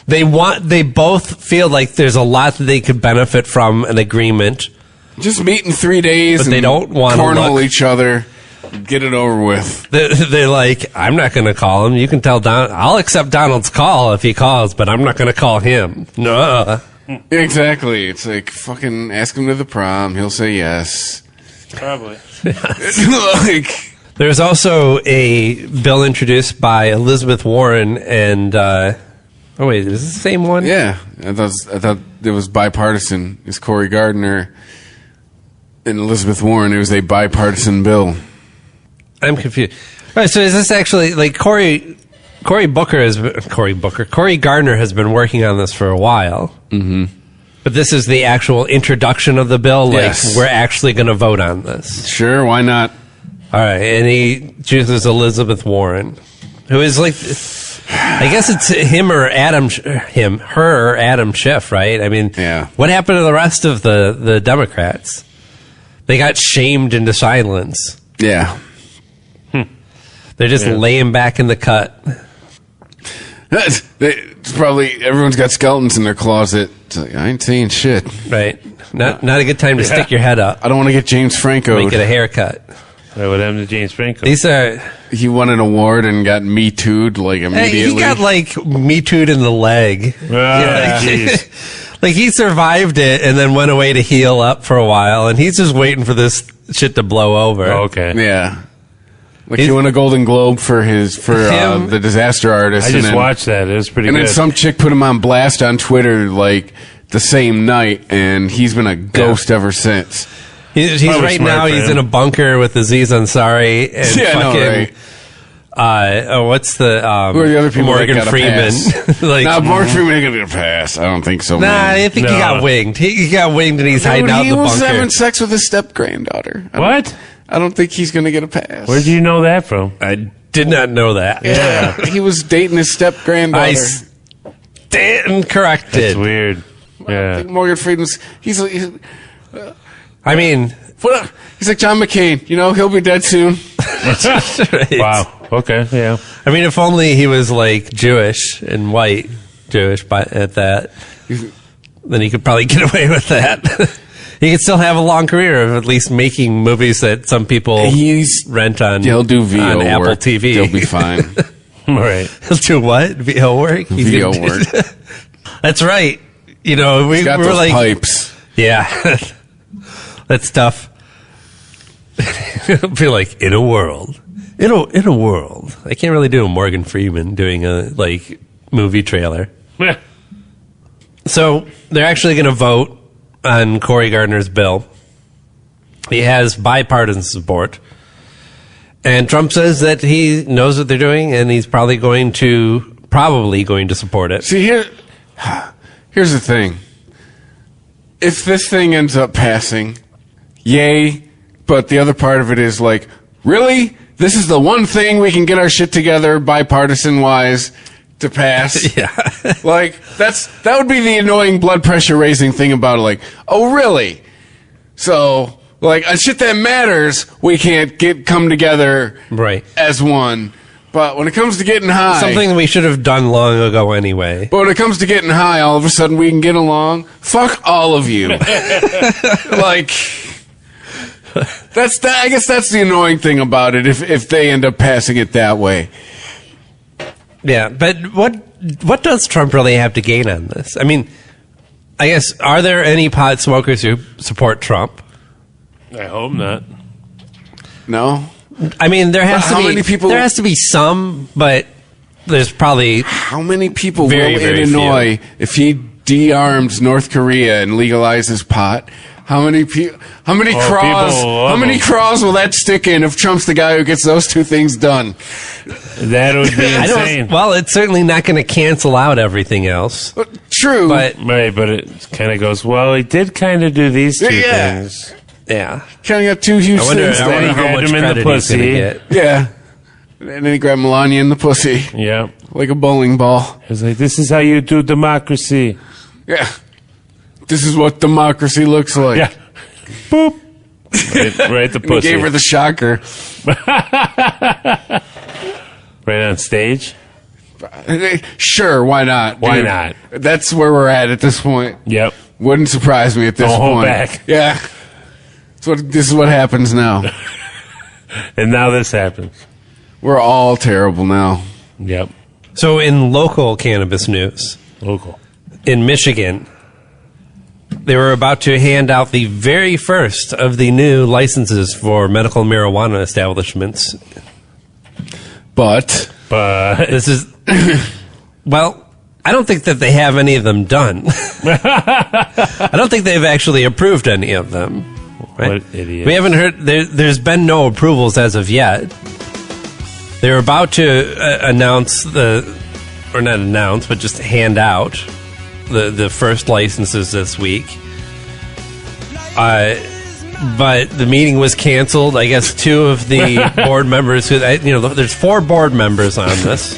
They both feel like there's a lot that they could benefit from an agreement. Just meet in 3 days, but they don't want to cornhole each other. Get it over with. They're like, I'm not going to call him. You can tell Don. I'll accept Donald's call if he calls, but I'm not going to call him. No. Exactly. It's like fucking ask him to the prom. He'll say yes. Probably. There's also a bill introduced by Elizabeth Warren and. Oh wait, is this the same one? Yeah, I thought it was bipartisan. It's Cory Gardner and Elizabeth Warren. It was a bipartisan bill. I'm confused. All right, so is this actually like Cory Gardner has been working on this for a while. Mm-hmm. But this is the actual introduction of the bill. Like we're actually going to vote on this. Sure, why not? All right, and he chooses Elizabeth Warren, who is like, I guess it's her or Adam Schiff, right? I mean, what happened to the rest of the Democrats? They got shamed into silence. Yeah. They're just laying back in the cut. It's probably everyone's got skeletons in their closet. It's like, I ain't saying shit. Right. Not a good time to stick your head up. I don't want to get James Franco. Make it a haircut. What happened to James Franco? He won an award and got Me Too'd like immediately. He got like Me Too'd in the leg. Like he survived it and then went away to heal up for a while, and he's just waiting for this shit to blow over. Oh, okay. Yeah. Like he won a Golden Globe for the Disaster Artist. I just watched that. It was pretty good. And then some chick put him on blast on Twitter like the same night, and he's been a ghost ever since. He's right now. He's in a bunker with Aziz Ansari and what's the who are the other people? Morgan Freeman. Morgan Freeman ain't gonna get a pass. I don't think so. I think he got winged. He got winged, and he's hiding out in the bunker. He was having sex with his step granddaughter. What? I don't think he's gonna get a pass. Where do you know that from? I did not know that. Yeah, he was dating his step granddaughter. I stand corrected. That's weird. Yeah, I think Morgan Freeman's. He's I mean, he's like John McCain. You know, he'll be dead soon. Right. Wow. Okay. Yeah. I mean, if only he was like Jewish and white Jewish, but at that, then he could probably get away with that. He could still have a long career of at least making movies that some people rent on. He'll do VO on Apple work. TV. He'll be fine. Right. He'll do what? VO work? VO work. That's right. You know, we got were those like pipes. Yeah. That's tough. It'll be like in a world. In a world. I can't really do a Morgan Freeman doing a like movie trailer. Yeah. So they're actually going to vote on Cory Gardner's bill. He has bipartisan support. And Trump says that he knows what they're doing and he's probably going to support it. See, here's the thing. If this thing ends up passing, yay, but the other part of it is like, really? This is the one thing we can get our shit together bipartisan-wise to pass? Yeah. Like, that would be the annoying blood pressure raising thing about it. Like, oh, really? So, like, on shit that matters, we can't come together as one. But when it comes to getting high... Something we should have done long ago anyway. But when it comes to getting high, all of a sudden we can get along. Fuck all of you. Like... I guess that's the annoying thing about it, if they end up passing it that way. Yeah, but what does Trump really have to gain on this? I mean, I guess, are there any pot smokers who support Trump? I hope not. No? I mean, there has to be some, but there's probably how many people very, will very in Illinois few. if he de-arms North Korea and legalizes pot, how many craws will that stick in if Trump's the guy who gets those two things done? That would be insane. Well, it's certainly not going to cancel out everything else. True. But it kind of goes, well, he did kind of do these two things. Yeah. Kind of got two huge things. I wonder how much credit he's going to get. Yeah. And then he grabbed Melania in the pussy. Yeah. Like a bowling ball. He was like, this is how you do democracy. Yeah. This is what democracy looks like. Yeah. Boop. Right the pussy. He gave her the shocker. Right on stage? Sure, why not? Why not? That's where we're at this point. Yep. Wouldn't surprise me at this Don't point. hold back. Yeah. This is what happens now. And now this happens. We're all terrible now. Yep. So in local cannabis news, in Michigan, they were about to hand out the very first of the new licenses for medical marijuana establishments. But this is, well, I don't think that they have any of them done. I don't think they've actually approved any of them. Right? What idiots. We haven't heard, there's been no approvals as of yet. They're about to announce or not announce, but just hand out the first licenses this week. But the meeting was canceled. I guess two of the board members, there's 4 board members on this.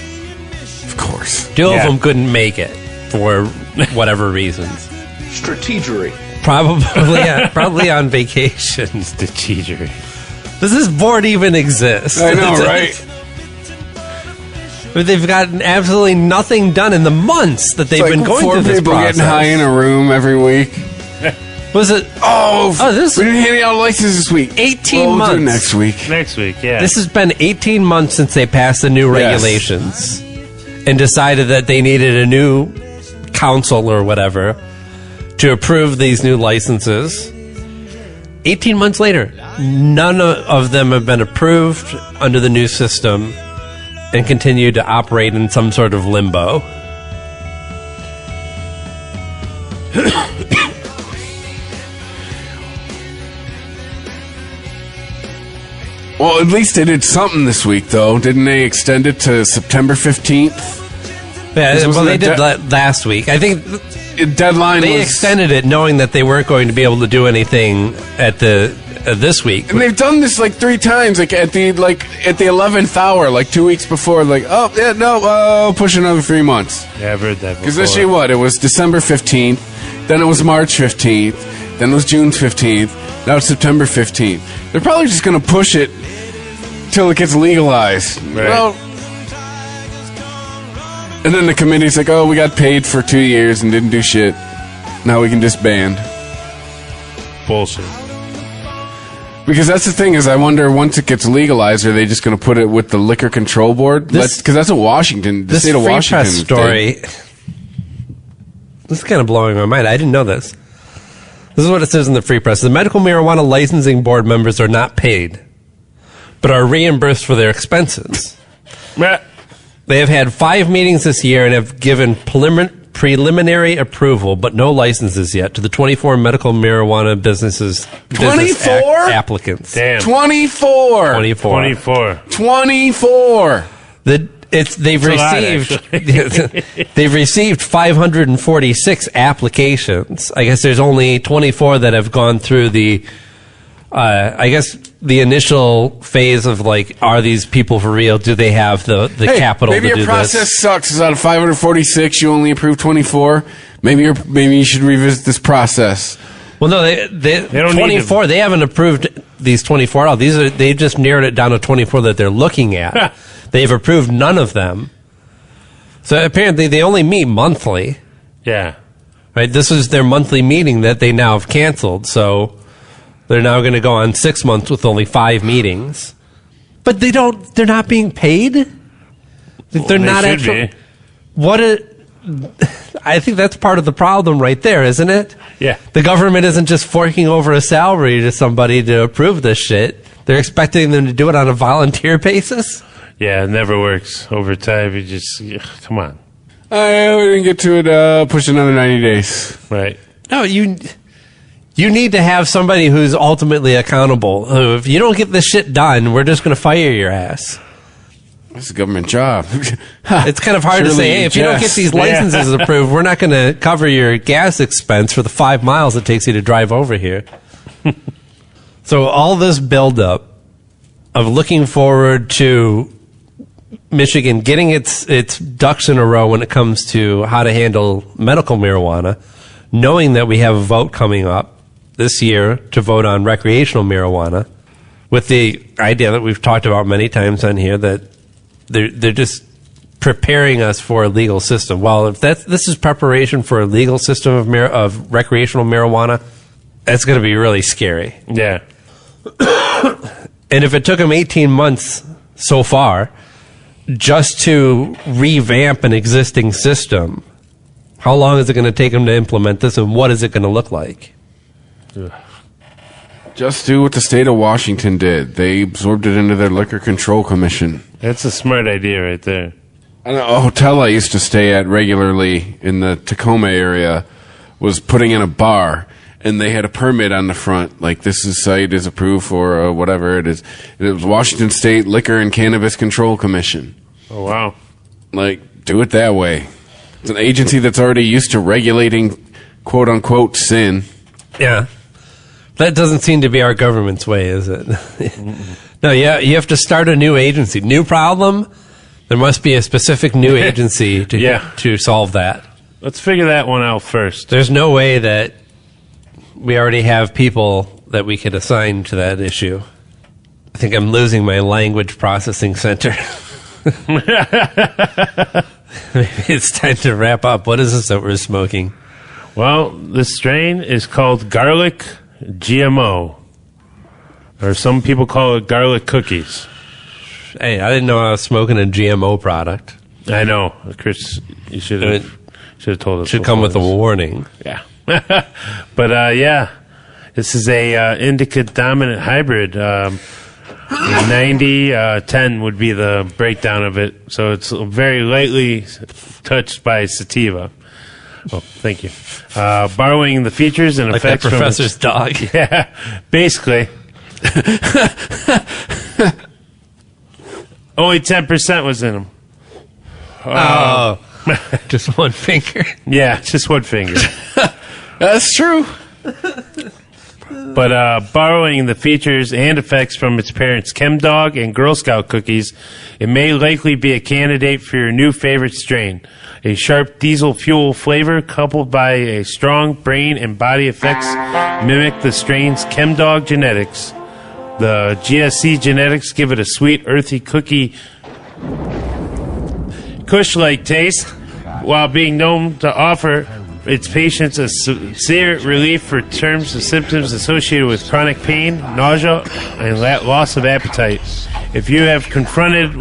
Of course. 2 of them couldn't make it for whatever reasons. Strategery. Probably on vacation. Strategery. Does this board even exist? I know, right? They've gotten absolutely nothing done in the months that they've been going through this process. 4 people getting high in a room every week. Was it? We didn't hand out licenses this week. 18 months. We'll do next week. Next week, yeah. This has been 18 months since they passed the new regulations and decided that they needed a new council or whatever to approve these new licenses. 18 months later, none of them have been approved under the new system and continue to operate in some sort of limbo. Well, at least they did something this week, though. Didn't they extend it to September 15th? Yeah, well, they did last week. I think deadline they extended it knowing that they weren't going to be able to do anything at this week. And they've done this like 3 times, like at the 11th hour, like 2 weeks before. Like, push another 3 months. Yeah, I've heard that before. Because this year, it was December 15th, then it was March 15th, then it was June 15th, now it's September 15th. They're probably just going to push it till it gets legalized. Right. Well, and then the committee's like, we got paid for 2 years and didn't do shit. Now we can disband. Bullshit. Because that's the thing is, I wonder once it gets legalized, are they just going to put it with the Liquor Control Board? Because that's what Washington, the state of Washington. This Free Press story. This is kind of blowing my mind. I didn't know this. This is what it says in the Free Press. The Medical Marijuana Licensing Board members are not paid, but are reimbursed for their expenses. They have had 5 meetings this year and have given preliminary approval, but no licenses yet, to the 24 medical marijuana business applicants. Damn. 24. They've received 546 applications. I guess there's only 24 that have gone through the initial phase of like, are these people for real? Do they have the capital to do this? Maybe your process sucks. Out of 546, you only approved 24. Maybe you should revisit this process. Well, no, they don't 24. They haven't approved these 24 at all. They just narrowed it down to 24 that they're looking at. They've approved none of them. So apparently they only meet monthly. Yeah. Right. This is their monthly meeting that they now have canceled. So they're now going to go on 6 months with only 5 meetings. But they're not being paid? They're not actually. I think that's part of the problem right there, isn't it? Yeah. The government isn't just forking over a salary to somebody to approve this shit. They're expecting them to do it on a volunteer basis? Yeah, it never works. Over time, you just, come on. We didn't get to it. Push another 90 days. Right. No, you need to have somebody who's ultimately accountable. If you don't get this shit done, we're just going to fire your ass. It's a government job. It's kind of hard to say, hey, if you don't get these licenses approved, we're not going to cover your gas expense for the 5 miles it takes you to drive over here. So all this buildup of looking forward to Michigan getting its ducks in a row when it comes to how to handle medical marijuana, knowing that we have a vote coming up this year to vote on recreational marijuana, with the idea that we've talked about many times on here that they're just preparing us for a legal system. Well, if this is preparation for a legal system of recreational marijuana, that's going to be really scary. Yeah. And if it took them 18 months so far just to revamp an existing system, how long is it going to take them to implement this, and what is it going to look like? Ugh. Just do what the state of Washington did. They absorbed it into their Liquor Control Commission. That's a smart idea right there. A hotel I used to stay at regularly in the Tacoma area was putting in a bar, and they had a permit on the front, like this site is approved for whatever it is. It was Washington State Liquor and Cannabis Control Commission. Oh, wow. Like, do it that way. It's an agency that's already used to regulating quote-unquote sin. Yeah. That doesn't seem to be our government's way, is it? No, yeah, you have to start a new agency. New problem? There must be a specific new agency to solve that. Let's figure that one out first. There's no way that we already have people that we could assign to that issue. I think I'm losing my language processing center. Maybe it's time to wrap up. What is this that we're smoking? Well, this strain is called Garlic GMO, or some people call it garlic cookies. Hey, I didn't know I was smoking a GMO product. I know, Chris. You should have told us. Should come with a warning. Yeah, but yeah, this is a indica dominant hybrid. 90-10 would be the breakdown of it. So it's very lightly touched by sativa. Oh, thank you. Borrowing the features and like effects that professor's from dog. Yeah, basically. Only 10% was in them. Oh, just one finger. Yeah, just one finger. That's true. But borrowing the features and effects from its parents' ChemDog and Girl Scout cookies, it may likely be a candidate for your new favorite strain. A sharp diesel fuel flavor coupled by a strong brain and body effects mimic the strain's ChemDog genetics. The GSC genetics give it a sweet, earthy cookie Kush-like taste, while being known to offer its patients a severe relief for terms of symptoms associated with chronic pain, nausea, and loss of appetite. If you are confronted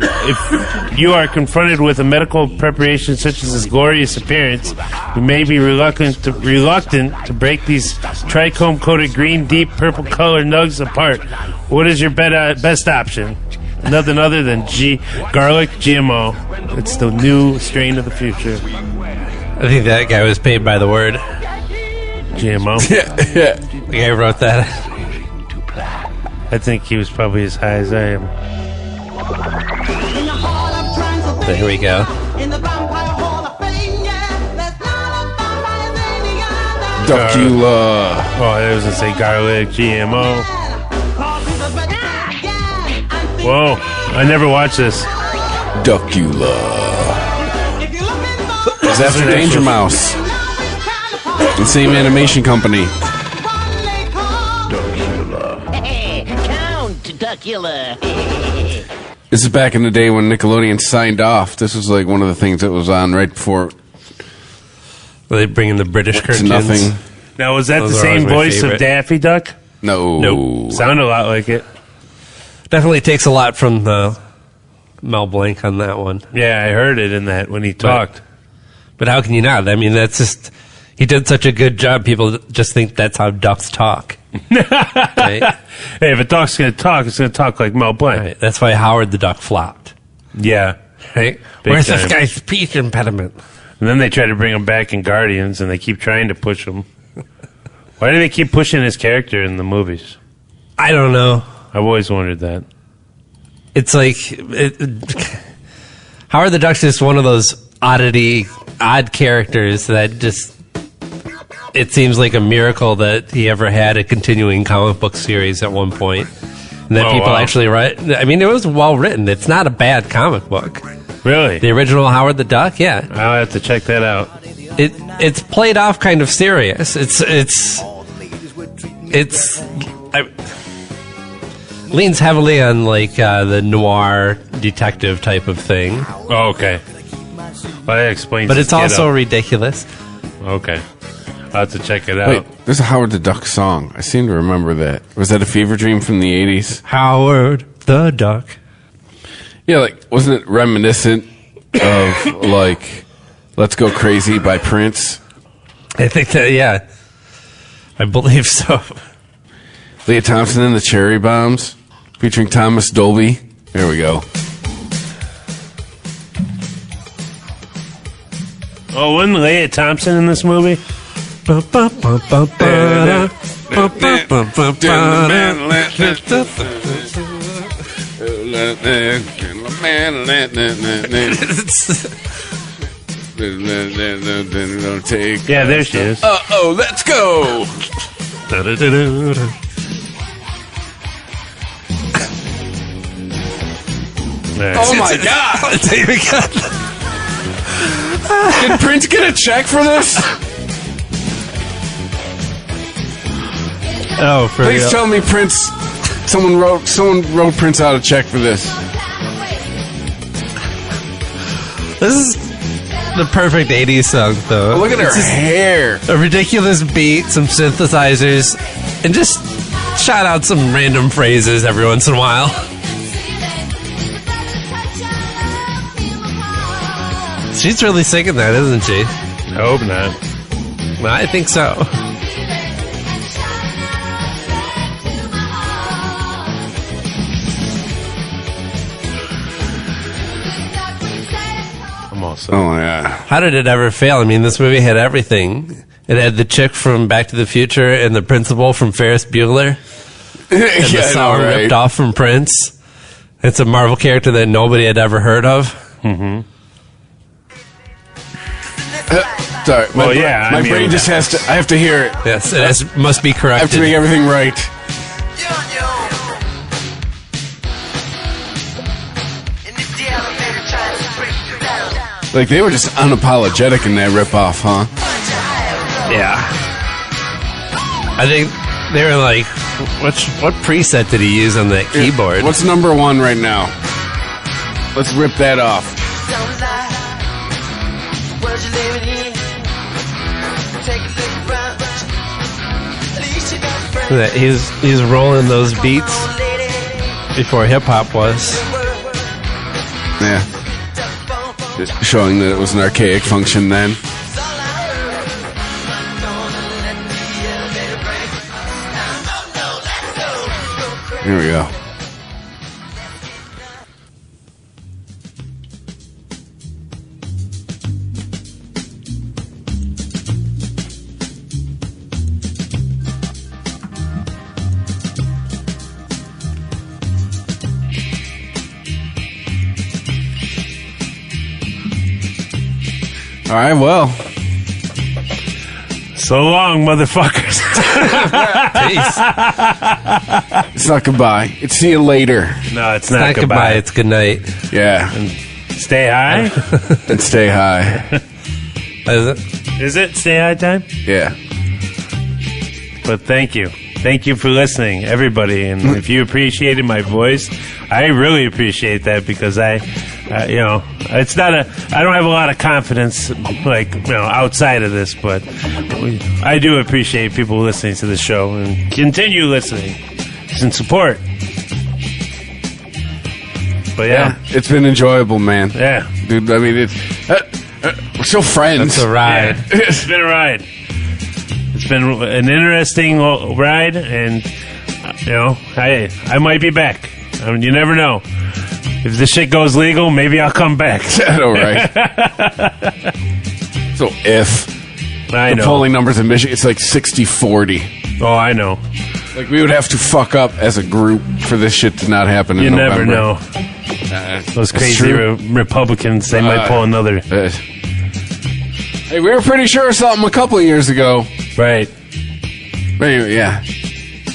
with a medical preparation such as this glorious appearance, you may be reluctant to break these trichome-coated green, deep purple color nugs apart. What is your best option? Nothing other than Garlic GMO. It's the new strain of the future. I think that guy was paid by the word. GMO? Yeah. The guy who wrote that. I think he was probably as high as I am. So here we go. Duckula. Oh, I was going to say Garlic GMO. Whoa, I never watched this. Duckula. It's after Danger Mouse. The same animation company. Count Duckula. This is back in the day when Nickelodeon signed off. This was like one of the things that was on right before. Were they bringing the British cartoons? Nothing. Now, was that the same voice of Daffy Duck? No. Nope. Sounded a lot like it. Definitely takes a lot from the Mel Blanc on that one. Yeah, I heard it in that when he talked. But how can you not? I mean, that's just... He did such a good job, people just think that's how ducks talk. Right? Hey, if a duck's going to talk, it's going to talk like Mel Blanc. Right. That's why Howard the Duck flopped. Yeah. Right? Big Where's time. this guy's speech impediment? And then they try to bring him back in Guardians, and they keep trying to push him. Why do they keep pushing his character in the movies? I don't know. I've always wondered that. It's like Howard the Duck's just one of those odd characters that just. It seems like a miracle that he ever had a continuing comic book series at one point, and that people actually write. I mean, it was well written. It's not a bad comic book. Really? The original Howard the Duck, yeah. I'll have to check that out. It's played off kind of serious. Leans heavily on like the noir detective type of thing. Oh, okay. Well, that explains. But it's also ridiculous. Okay. I'll have to check it out. Wait, there's a Howard the Duck song. I seem to remember that. Was that a fever dream from the 80s? Howard the Duck. Yeah, like, wasn't it reminiscent of, like, Let's Go Crazy by Prince? I think that, yeah. I believe so. Leah Thompson and the Cherry Bombs, featuring Thomas Dolby. There we go. Oh, wasn't Leah Thompson in this movie? Yeah, there she is. Uh-oh, let's go! Oh my God! Did Prince get a check for this? Oh, for please tell me Prince. Someone wrote Prince out a check for this. This is the perfect 80s song, though. Oh, look at her hair. A ridiculous beat, some synthesizers, and just shout out some random phrases every once in a while. She's really singing that, isn't she? I hope not. Well, I think so. I'm also. Oh, yeah. How did it ever fail? I mean, this movie had everything. It had the chick from Back to the Future and the principal from Ferris Bueller. And the song ripped off from Prince. It's a Marvel character that nobody had ever heard of. Mm-hmm. Sorry, my mean, brain just has to. I have to hear it. Yes, it must be corrected. I have to make everything right. Like they were just unapologetic in that ripoff, huh? Yeah. I think they were like, what preset did he use on that keyboard? What's number one right now? Let's rip that off. He's rolling those beats before hip hop was. Yeah. Just showing that it was an archaic function then. Here we go. All right, well. So long, motherfuckers. Peace. It's not goodbye. It's see you later. No, it's not goodbye. It's good night. Yeah. And stay high. And stay high. Is it stay high time? Yeah. But thank you. Thank you for listening, everybody. And if you appreciated my voice, I really appreciate that because it's not I don't have a lot of confidence, outside of this, but I do appreciate people listening to the show and continue listening and support. But yeah, it's been enjoyable, man. Yeah, dude. I mean, we're still friends. It's a ride. Yeah, it's been a ride. It's been an interesting ride, and I might be back. I mean, you never know. If this shit goes legal, maybe I'll come back. All right. So if I the know. polling numbers in Michigan, it's like 60-40. Oh, I know. Like, we would have to fuck up as a group for this shit to not happen in You November. never know. Those crazy Republicans, they might pull another. Hey, we were pretty sure of something a couple of years ago. Right. But anyway, yeah.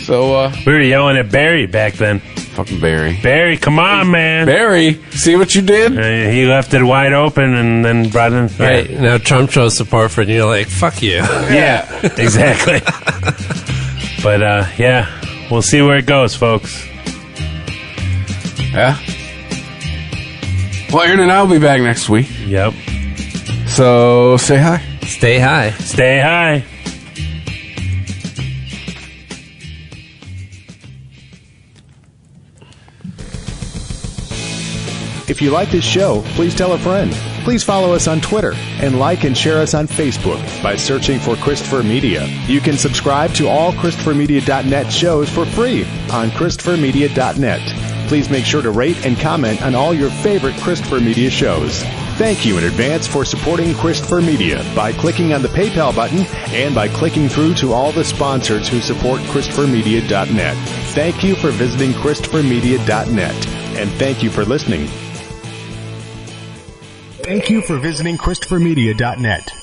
So, we were yelling at Barry back then. Fucking Barry. Barry, come on, man. Barry, see what you did? He left it wide open and then brought in. Yeah. Right. Now Trump shows support for it, and you're like, fuck you. Yeah, exactly. But, yeah, we'll see where it goes, folks. Yeah? Well, Aaron and I will be back next week. Yep. So, say hi. Stay high. Stay high. If you like this show, please tell a friend. Please follow us on Twitter and like and share us on Facebook by searching for Christopher Media. You can subscribe to all ChristopherMedia.net shows for free on ChristopherMedia.net. Please make sure to rate and comment on all your favorite Christopher Media shows. Thank you in advance for supporting Christopher Media by clicking on the PayPal button and by clicking through to all the sponsors who support ChristopherMedia.net. Thank you for visiting ChristopherMedia.net, and thank you for listening. Thank you for visiting ChristopherMedia.net.